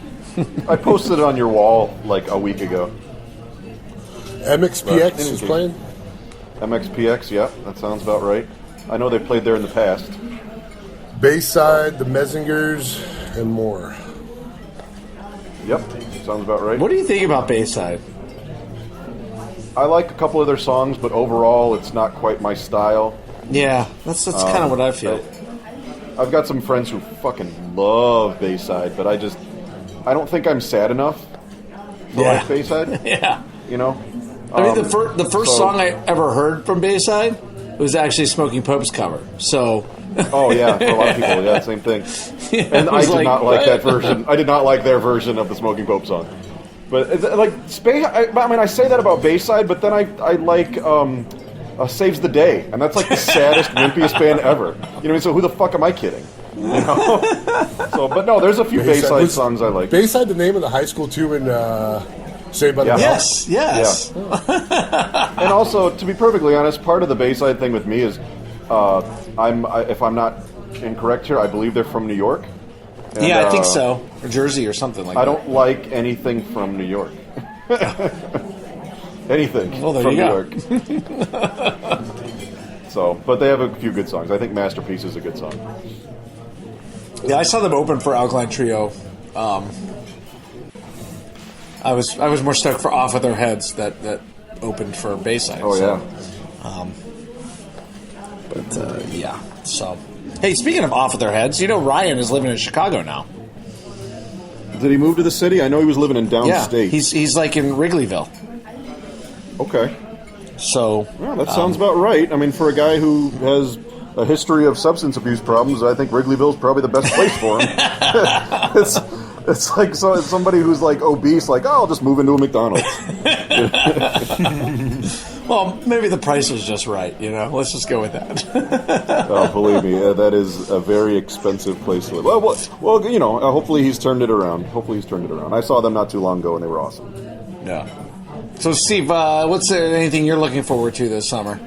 I posted it on your wall like a week ago. MXPX is playing? MXPX, yeah, that sounds about right. I know they played there in the past. Bayside, the Messingers, and more. Yep, sounds about right. What do you think about Bayside? I like a couple of their songs, but overall, it's not quite my style. Yeah, that's kind of what I feel. I've got some friends who fucking love Bayside, but I don't think I'm sad enough to like Bayside. Yeah. You know? I mean, the first song I ever heard from Bayside was actually Smoking Pope's cover. So. Oh yeah, for a lot of people, yeah, same thing. And I did not like that version. I did not like their version of the Smoking Pope song. But I say that about Bayside, but then I like Saves the Day, and that's like the saddest, wimpiest band ever. You know what I mean? So who the fuck am I kidding? You know? So, but no, there's a few Bayside songs I like. Bayside, the name of the high school too in Saved by the Bell? Yes. Yeah. And also, to be perfectly honest, part of the Bayside thing with me is, if I'm not incorrect here, I believe they're from New York. And, I think so. Or Jersey or something like that. I don't like anything from New York. Anything from New York. So, but they have a few good songs. I think Masterpiece is a good song. Yeah, I saw them open for Alkaline Trio. I was more stoked for Off With Their Heads that opened for Bayside. Oh, so, yeah. So, hey, speaking of Off With Their Heads, you know Ryan is living in Chicago now. Did he move to the city? I know he was living in downstate. Yeah, he's like in Wrigleyville. Okay. So, well, that sounds about right. I mean, for a guy who has a history of substance abuse problems, I think Wrigleyville's probably the best place for him. It's like somebody who's like obese, like, I'll just move into a McDonald's. Well, maybe the price was just right, you know? Let's just go with that. Oh, believe me, that is a very expensive place to live. Well, you know, hopefully he's turned it around. I saw them not too long ago, and they were awesome. Yeah. So, Steve, what's anything you're looking forward to this summer?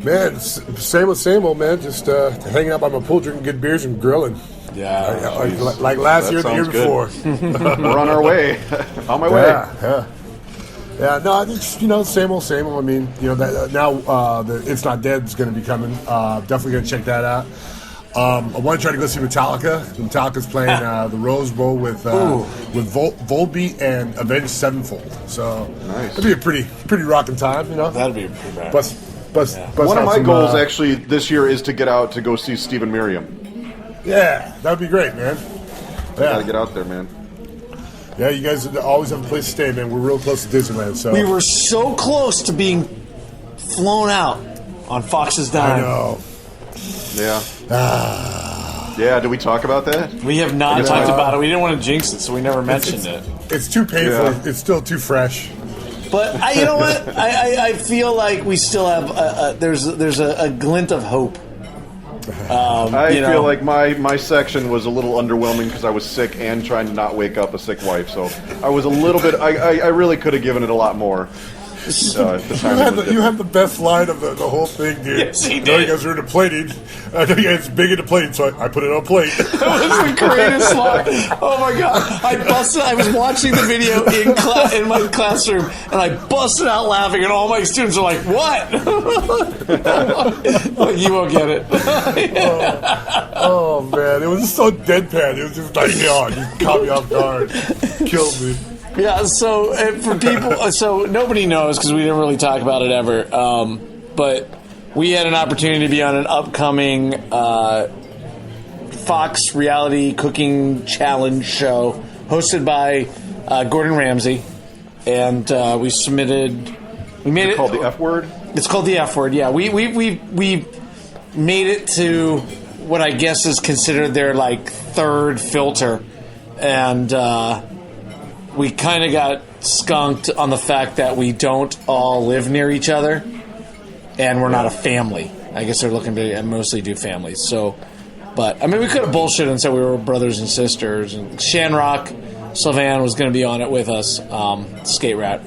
Man, same old, man. Just hanging out by my pool, drinking good beers and grilling. Yeah. Like last year, the year before. We're on our way. On my way. Yeah, no, it's, you know, same old. I mean, you know, now the It's Not Dead is going to be coming. Definitely going to check that out. I want to try to go see Metallica. Metallica's playing the Rose Bowl with Volbeat and Avenged Sevenfold. So it'd be a pretty rocking time, you know. That'd be pretty rad. One of my goals actually this year is to get out to go see Stephen Merriam. Yeah, that'd be great, man. Gotta get out there, man. Yeah, you guys always have a place to stay, man. We're real close to Disneyland, so We were so close to being flown out on Fox's dime. I know. Yeah. Yeah, did we talk about that? We have not talked about it. We didn't want to jinx it, so we never mentioned it. It's too painful. Yeah. It's still too fresh. But you know what? I feel like we still have there's a glint of hope. I feel like my section was a little underwhelming because I was sick and trying to not wake up a sick wife. So I was a little bit. I really could have given it a lot more. You had the best line of the whole thing, dude. Yes, he did. I know you guys are into plating. I know you guys big into plating, so I put it on plate. That was the greatest line. Oh my god! I was watching the video in my classroom, and I busted out laughing, and all my students are like, "What?" Like, you won't get it. Oh man, it was just so deadpan. It was just like, you caught me off guard, killed me. Yeah, so for people, so nobody knows because we didn't really talk about it ever. But we had an opportunity to be on an upcoming Fox reality cooking challenge show hosted by Gordon Ramsay, and we submitted. We made it called the F Word. It's called the F Word. Yeah, we made it to what I guess is considered their like third filter, and. We kind of got skunked on the fact that we don't all live near each other, and we're not a family. I guess they're looking to mostly do families. So, but I mean, we could have bullshit and said we were brothers and sisters. And Shanrock Sylvan was going to be on it with us. Skate Rat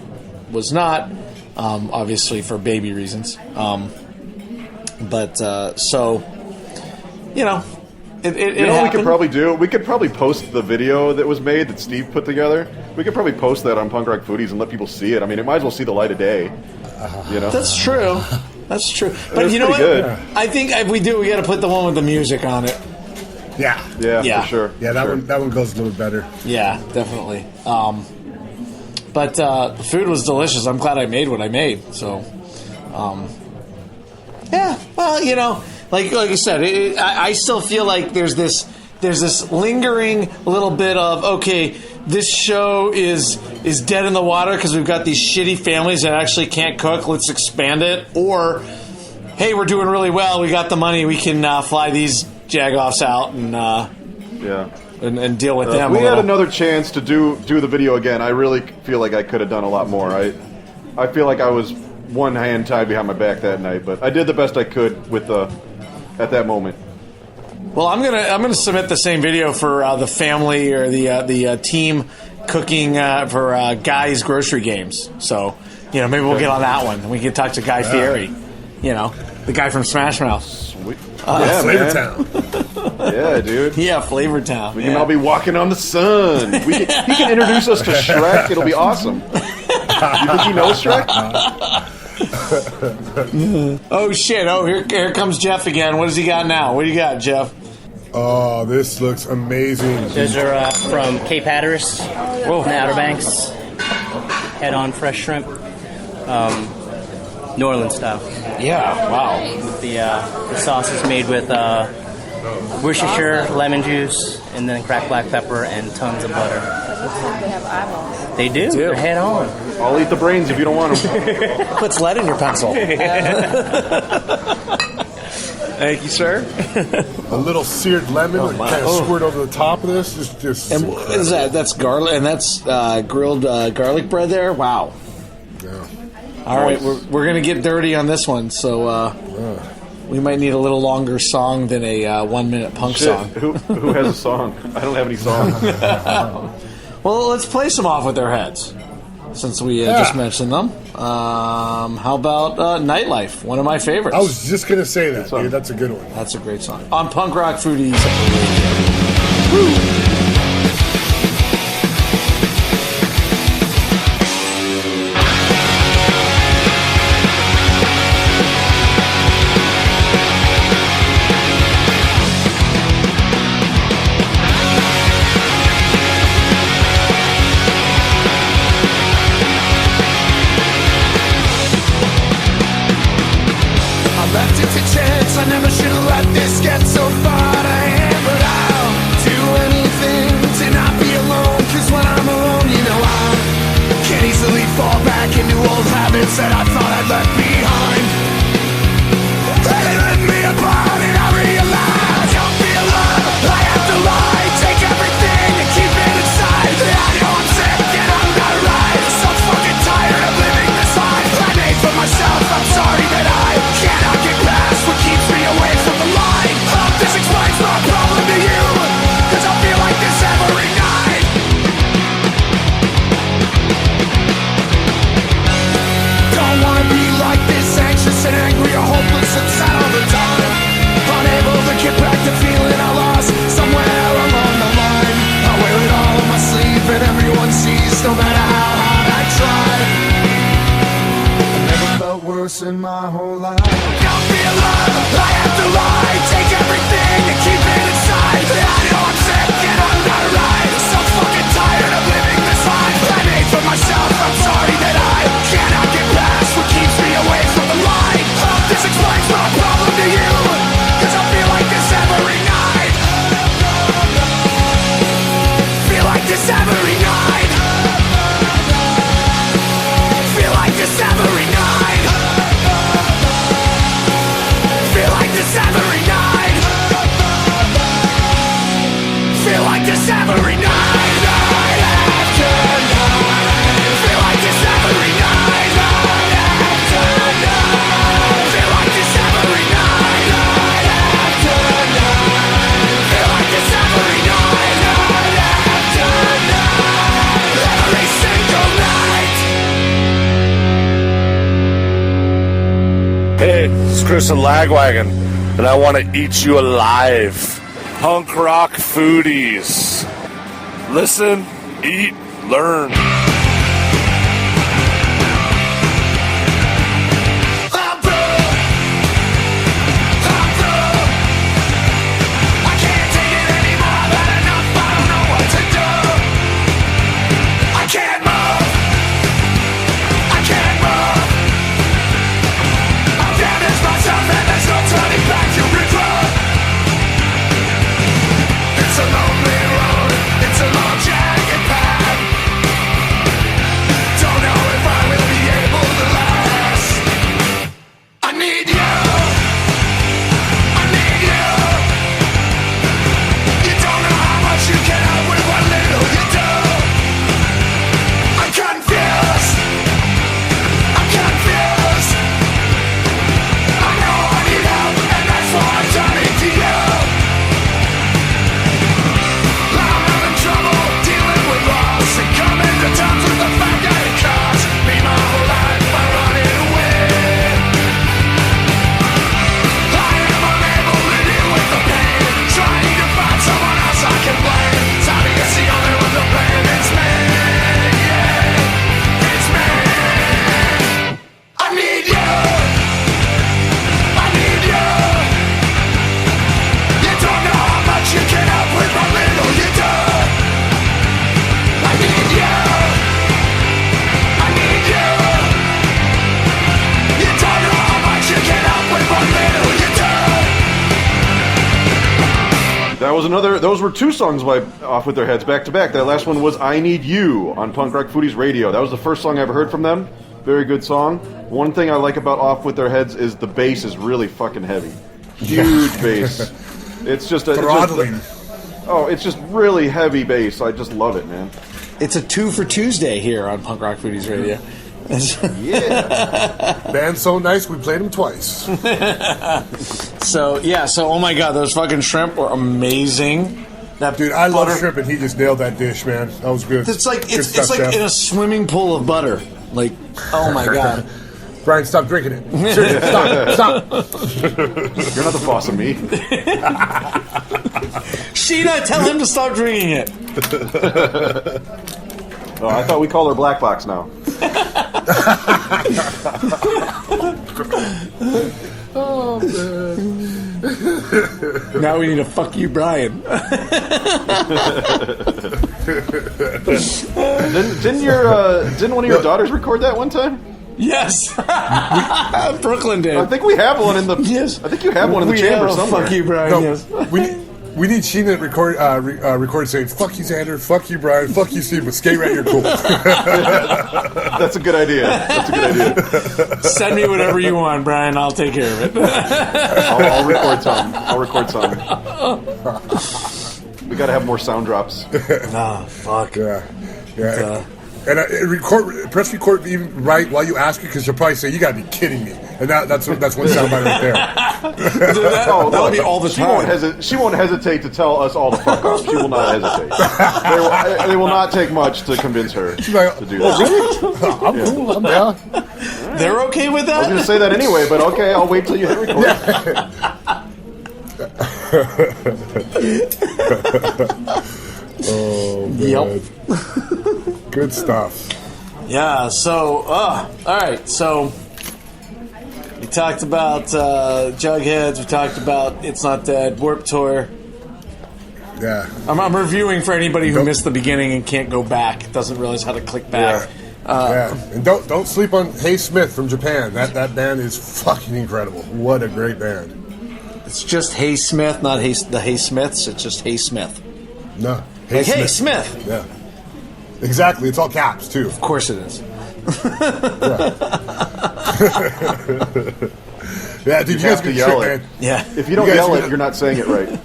was not, obviously for baby reasons. So, you know. It you know what we could probably do? We could probably post the video that was made that Steve put together. We could probably post that on Punk Rock Foodies and let people see it. I mean, it might as well see the light of day. You know? That's true. That's true. But you know what? Good. I think if we do, we got to put the one with the music on it. Yeah, for sure. Yeah, that one goes a little better. Yeah, definitely. But the food was delicious. I'm glad I made what I made. So, yeah. Well, you know. Like you said, I still feel like there's this lingering little bit of, okay, this show is dead in the water because we've got these shitty families that actually can't cook. Let's expand it. Or, hey, we're doing really well. We got the money. We can fly these jagoffs out and and deal with them. If we had another chance to do the video again, I really feel like I could have done a lot more. I feel like I was one hand tied behind my back that night, but I did the best I could with at that moment. Well, I'm gonna submit the same video for the family or the team cooking for Guy's grocery games. So maybe we'll get on that one. We can talk to Guy Fieri, the guy from Smash Mouth. Sweet. Flavor Town. Yeah, dude. Yeah, Flavor Town. We can all be walking on the sun. He can introduce us to Shrek. It'll be awesome. You think he knows Shrek? Oh shit! Oh, here comes Jeff again. What does he got now? What do you got, Jeff? Oh, this looks amazing. Those are from Cape Hatteras, in the Outer Banks. Head-on fresh shrimp, New Orleans style. Yeah, wow. The sauce is made with Worcestershire, lemon juice, and then cracked black pepper and tons of butter. They have eyeballs. They do. They're head-on. I'll eat the brains if you don't want them. Puts lead in your pencil. Thank you, sir. A little seared lemon kind of squirt over the top of this. Just and what is that? That's garlic, and that's grilled garlic bread there. Wow. Yeah. All right, we're gonna get dirty on this one, so we might need a little longer song than a 1-minute punk song. Who has a song? I don't have any songs. Well, let's play some off with their heads, since we just mentioned them. How about Nightlife, one of my favorites. I was just going to say that, dude. That's a good one. That's a great song. On Punk Rock Foodies. Woo! Feel like this every night, night after night. Feel like this every night, night after night. Feel like this every night, night after night. Feel like this every night, night after night. Every single night. Hey, it's Chris and Lagwagon, and I want to eat you alive. Punk rock foodies. Listen, eat, learn. It's a lonely road, it's a long jagged path. Don't know if I will be able to last. I need you, I need you. You don't know how much you can have with what little you do. I'm confused, I'm confused. I know I need help, and that's why I'm turning to you. And coming to terms with the fact that it cost me my whole life by running away. I am unable to deal with the pain, trying to find someone else I can blame. It's obvious the only one to blame is me. Yeah, it's me. I need you, I need you. You don't know how much you can help with what little you do. I need you, I need you. You don't know how much you can help with what little you do. That was another. Those were two songs by Off With Their Heads back to back. That last one was "I Need You" on Punk Rock Foodies Radio. That was the first song I ever heard from them. Very good song. One thing I like about Off With Their Heads is the bass is really fucking heavy. Huge bass. It's just a Throttling. it's just really heavy bass. I just love it, man. It's a 2 for Tuesday here on Punk Rock Foodies Radio. Yeah. Band's so nice, we played them twice. So oh my god, those fucking shrimp were amazing. That Dude, I love butter- shrimp, and he just nailed that dish, man. That was good. It's like Good it's stuff, like Chef. in a swimming pool of butter. Like, oh my god. Brian, stop drinking it. Seriously, stop. You're not the boss of me. Sheena, tell him to stop drinking it. Oh, I thought we called her Black Box now. Oh, man. Now we need to fuck you, Brian. Didn't one of your daughters record that one time? Yes. Brooklyn did. I think we have one in the. Yes. I think you have one in the chamber have a somewhere. Fuck you, Brian. No, Yes. we need Sheena to record saying, fuck you, Xander, fuck you, Brian, fuck you, Steve, but skate right, you're cool. That's a good idea. That's a good idea. Send me whatever you want, Brian. I'll take care of it. I'll record some. I'll record some. We gotta have more sound drops. Nah, fuck. Yeah. Press record even right while you ask it, because you'll probably say, you gotta be kidding me. And that's one soundbite right there. That'll be all the time. She won't hesitate to tell us all to fuck off. She will not hesitate. They will not take much to convince her She's like, to do that. really? I'm cool, I'm down. They're okay with I was that? going to say that anyway, but okay, I'll wait till you hit record. Oh, man. Yep. Good stuff. Yeah, so, all right, so we talked about Jugheads, we talked about It's Not Dead, Warped Tour. Yeah. I'm reviewing for anybody who Nope. missed the beginning and can't go back, doesn't realize how to click back. Yeah, and don't sleep on Hey Smith from Japan. That band is fucking incredible. What a great band. It's just Hey Smith, not the Hey Smiths, it's just Hey Smith. No. Like, Hey Smith. Yeah. Exactly. It's all caps, too. Of course it is. Yeah, dude, you guys have to can yell trick, it. man. Yeah. If you don't yell it, you're not saying it right.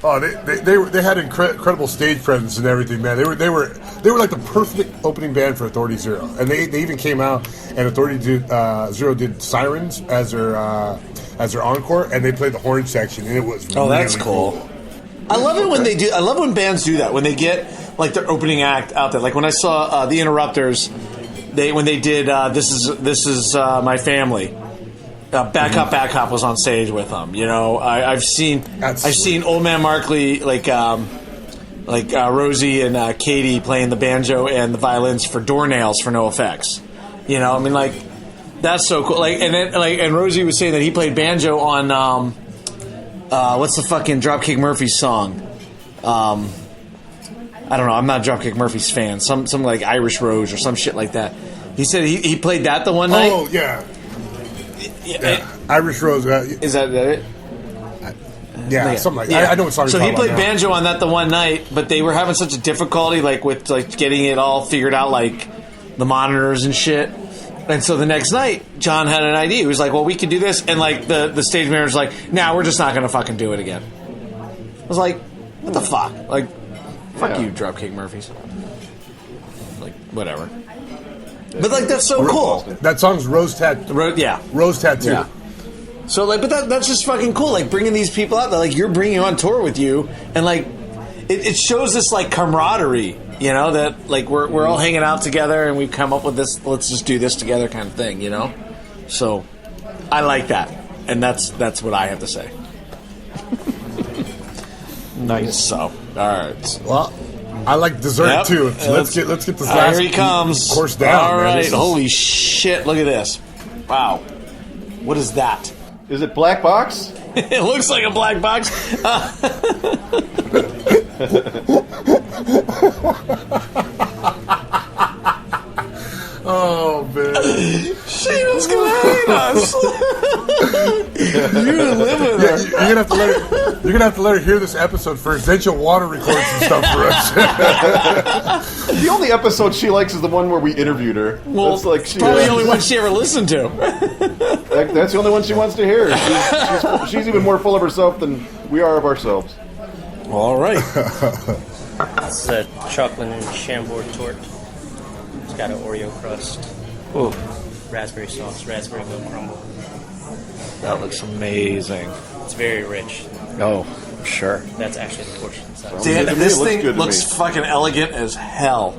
Oh, they had incredible stage presence and everything, man. They were like the perfect opening band for Authority Zero, and they even came out and Authority Zero did Sirens as their encore, and they played the horn section, and it was that's cool. I love it when they do. I love when bands do that when they get like their opening act out there. Like when I saw the Interrupters, when they did this is my family. Back Up was on stage with them. You know, I've seen Old Man Markley like Rosie and Katie playing the banjo and the violins for Doornails for No Effects. You know, I mean, like that's so cool. Like and Rosie was saying that he played banjo on what's the fucking Dropkick Murphys song? I don't know. I'm not a Dropkick Murphys fan. Some like Irish Rose or some shit like that. He said he played that the one night. Oh yeah. Yeah. Irish Rose. Is that it? Yeah, something like that. I know what song you're So talking he played about now. banjo on that the one night, but they were having such a difficulty with getting it all figured out, like the monitors and shit. And so the next night, John had an idea. He was like, well, we could do this. And like the stage manager's like, nah, we're just not going to fucking do it again. I was like, what the fuck? Like, fuck you, Dropkick Murphys. Like, whatever. But like that's so cool. That song's Rose Tattoo. Rose Tattoo. Yeah. So like, but that's just fucking cool. Like bringing these people out that like you're bringing on tour with you, and like it shows this like camaraderie. You know that like we're all hanging out together and we've come up with this. Let's just do this together kind of thing. You know. So I like that, and that's what I have to say. Nice. So all right. Well. I like dessert too. So let's get this last here he comes. course down. All man. right, holy shit! Look at this. Wow, what is that? Is it black box? It looks like a black box. Oh man, she was gonna hate us. You live with her. You're gonna have to let her hear this episode first. Then she'll want to record some stuff for us. The only episode she likes is the one where we interviewed her. Well, that's like probably the only one she ever listened to. That's the only one she wants to hear. She's even more full of herself than we are of ourselves. All right. This is a chocolate and Chambord tort. It's got an Oreo crust. Ooh. Raspberry sauce, raspberry milk crumble. That looks amazing. It's very rich. Oh, sure. That's actually the portion size. Dan, this thing looks fucking elegant as hell.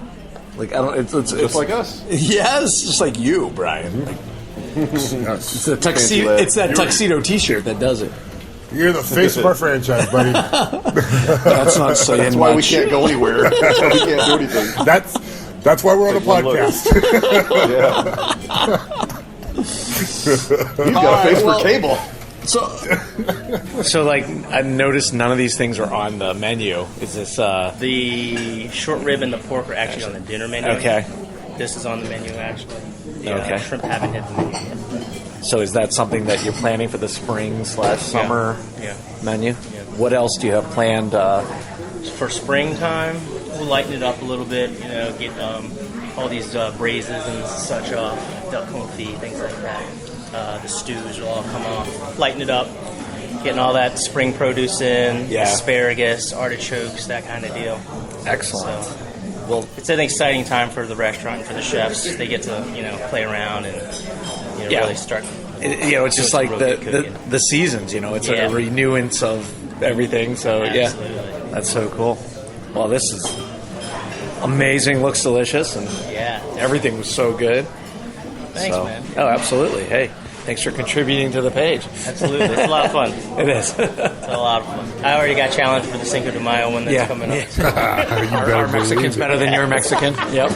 Like I don't. It's just like us. Yes, just like you, Brian. Like, it's a tuxedo. It's that tuxedo T-shirt that does it. You're the face of our franchise, buddy. That's not saying That's why much. we can't go anywhere. That's why we can't do anything. That's why we're on a podcast. He's got a face for cable. So like I noticed none of these things are on the menu. Is this the short rib and the pork are actually on the dinner menu? Okay. This is on the menu actually. The Okay. shrimp haven't hit the menu yet. So is that something that you're planning for the spring/summer Yeah. menu? Yeah. What else do you have planned? For springtime, we'll lighten it up a little bit. You know, get all these braises and such off, duck confit, things like that. The stews will all come off. Lighten it up. Getting all that spring produce in, asparagus, artichokes, that kind of deal. Excellent. So, well, it's an exciting time for the restaurant and for the chefs. They get to play around and really start. It's just like the seasons. It's a renewance of everything. So Absolutely. that's so cool. Well, this is amazing. Looks delicious, and everything was so good. Thanks, man. Oh, absolutely. Hey, thanks for contributing to the page. Absolutely. It's a lot of fun. It is. It's a lot of fun. I already got challenged for the Cinco de Mayo one that's coming up. Our Mexican's better than your Mexican. Yep.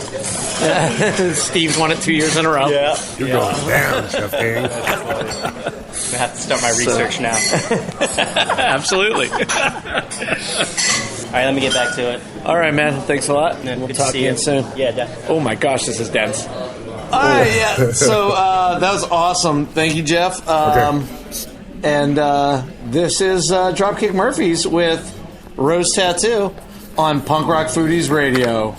Steve's won it 2 years in a row. Yeah. You're going down, Chef King. I have to start my research now. Absolutely. All right, let me get back to it. All right, man. Thanks a lot. Yeah, We'll good talk to see again you soon. Yeah, definitely. Oh my gosh, this is dense. All right, yeah. So that was awesome. Thank you, Jeff. And this is Dropkick Murphys with Rose Tattoo on Punk Rock Foodies Radio.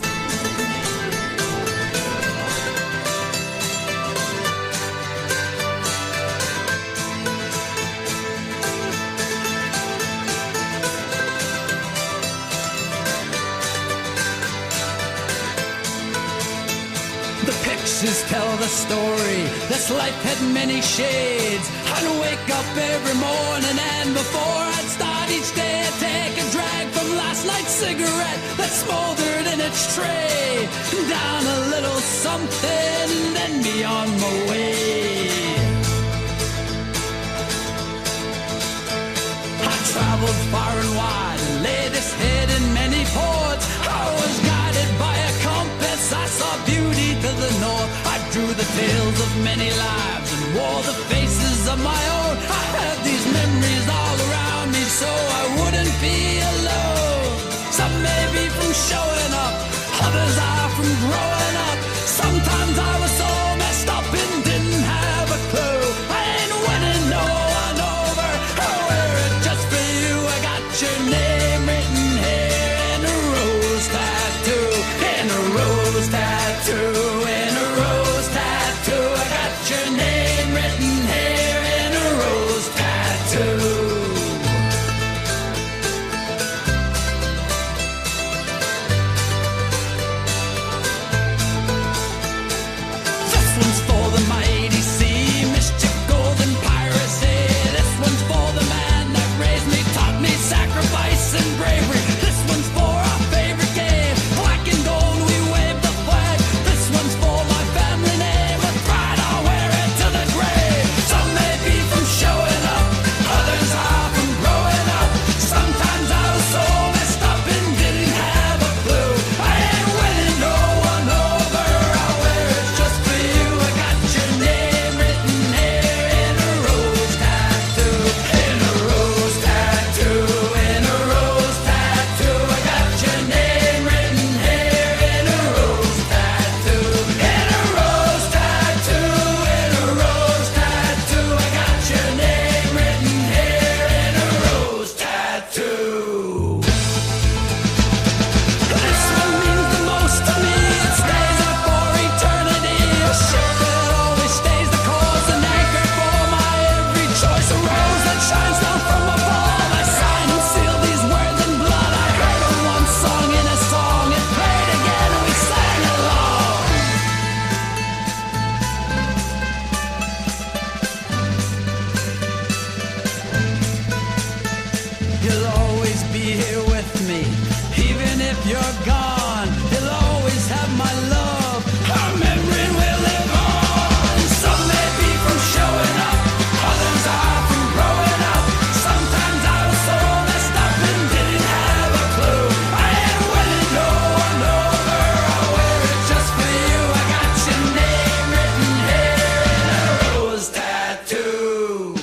faces tell the story. This life had many shades. I'd wake up every morning and before I'd start each day I'd take a drag from last night's cigarette that smoldered in its tray. Down a little something, then be on my way. I traveled far and wide and laid this head in many ports. I was guided by a compass, I saw beauty to the north. I drew the tales of many lives and wore the faces of my own. I had these memories all around me so I wouldn't be alone. Some may be from showing up, others are from growing up. Sometimes I was so messed up and didn't have a clue. I ain't winning no one over, I wear it just for you. I got your name written here in a rose tattoo, in a rose tattoo, in a rose tattoo. I got your name written here in a rose tattoo. This one's for the mighty sea, mischief, golden piracy. This one's for the man that raised me, taught me sacrifice and bravery. This one's for our favorite game, black and gold, we wave the flag. This one's for my family name, with pride I'll wear it to the grave. Some may be from showing up, others are from growing up. Sometimes I was so messed up and didn't have a clue. I ain't winning no one over, I'll wear it just for you. I got your name written here in a rose tattoo, in a rose tattoo, in a rose tattoo. I got your name written here in a rose tattoo, in a rose tattoo, in a rose tattoo. I got your name written here in a rose tattoo. This one means the most to me. It stays up for eternity. A ship that always stays the course, an anchor for my every choice. A rose that shines down from above. I sign and seal these words in blood. I heard them once sung in a song. It played again and we sang along. You'll always be here with me, even if you're gone. You'll always have my love. Our memory will live on. Some may be from showing up, others are from growing up. Sometimes I was so messed up and didn't have a clue. I ain't winning no one over, I'll wear it just for you. I got your name written here in a rose tattoo,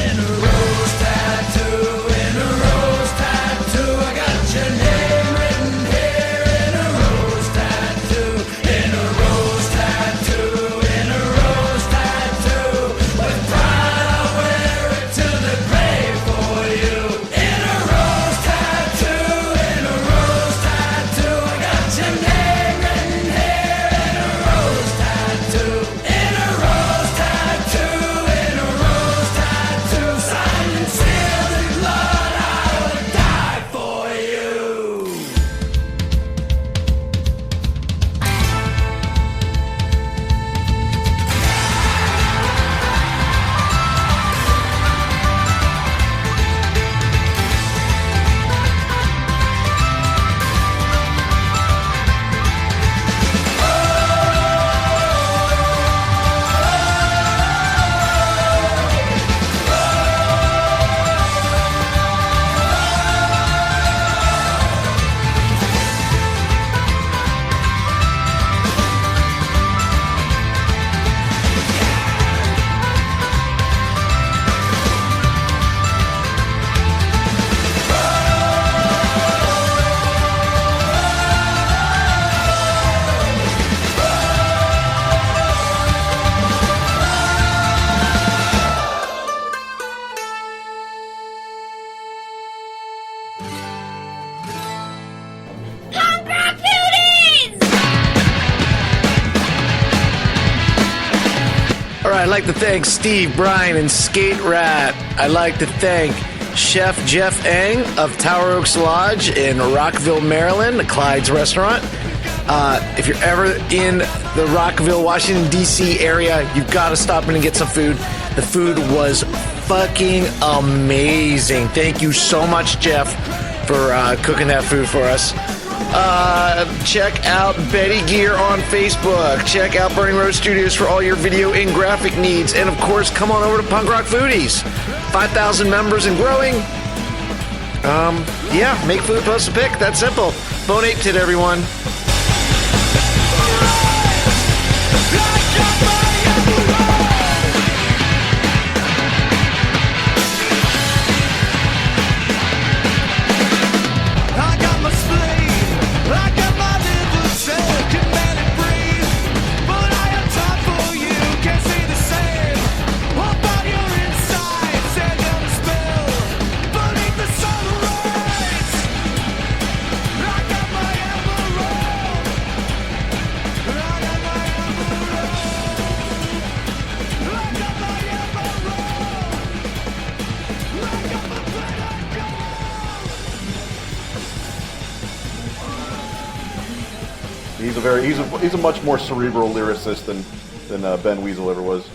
in a rose tattoo, in a rose tattoo. I got your name written here in a rose tattoo, in a rose tattoo, in a rose tattoo. With pride I'll wear it to the grave for you. In a rose tattoo, in a rose tattoo. I got your name written here in a rose tattoo, in a rose tattoo, in a rose tattoo. Signed and sealed in blood, I would die for you. All right, I'd like to thank Steve, Brian, and Skate Rat. I'd like to thank Chef Jeff Eng of Tower Oaks Lodge in Rockville, Maryland, Clyde's Restaurant. If you're ever in the Rockville, Washington, D.C. area, you've got to stop in and get some food. The food was fucking amazing. Thank you so much, Jeff, for cooking that food for us. Check out Betty Gear on Facebook. Check out Burning Rose Studios for all your video and graphic needs. And, of course, come on over to Punk Rock Foodies. 5,000 members and growing. Yeah, make food, post a pic. That's simple. Bone Ape Tit, everyone. He's a much more cerebral lyricist than Ben Weasel ever was.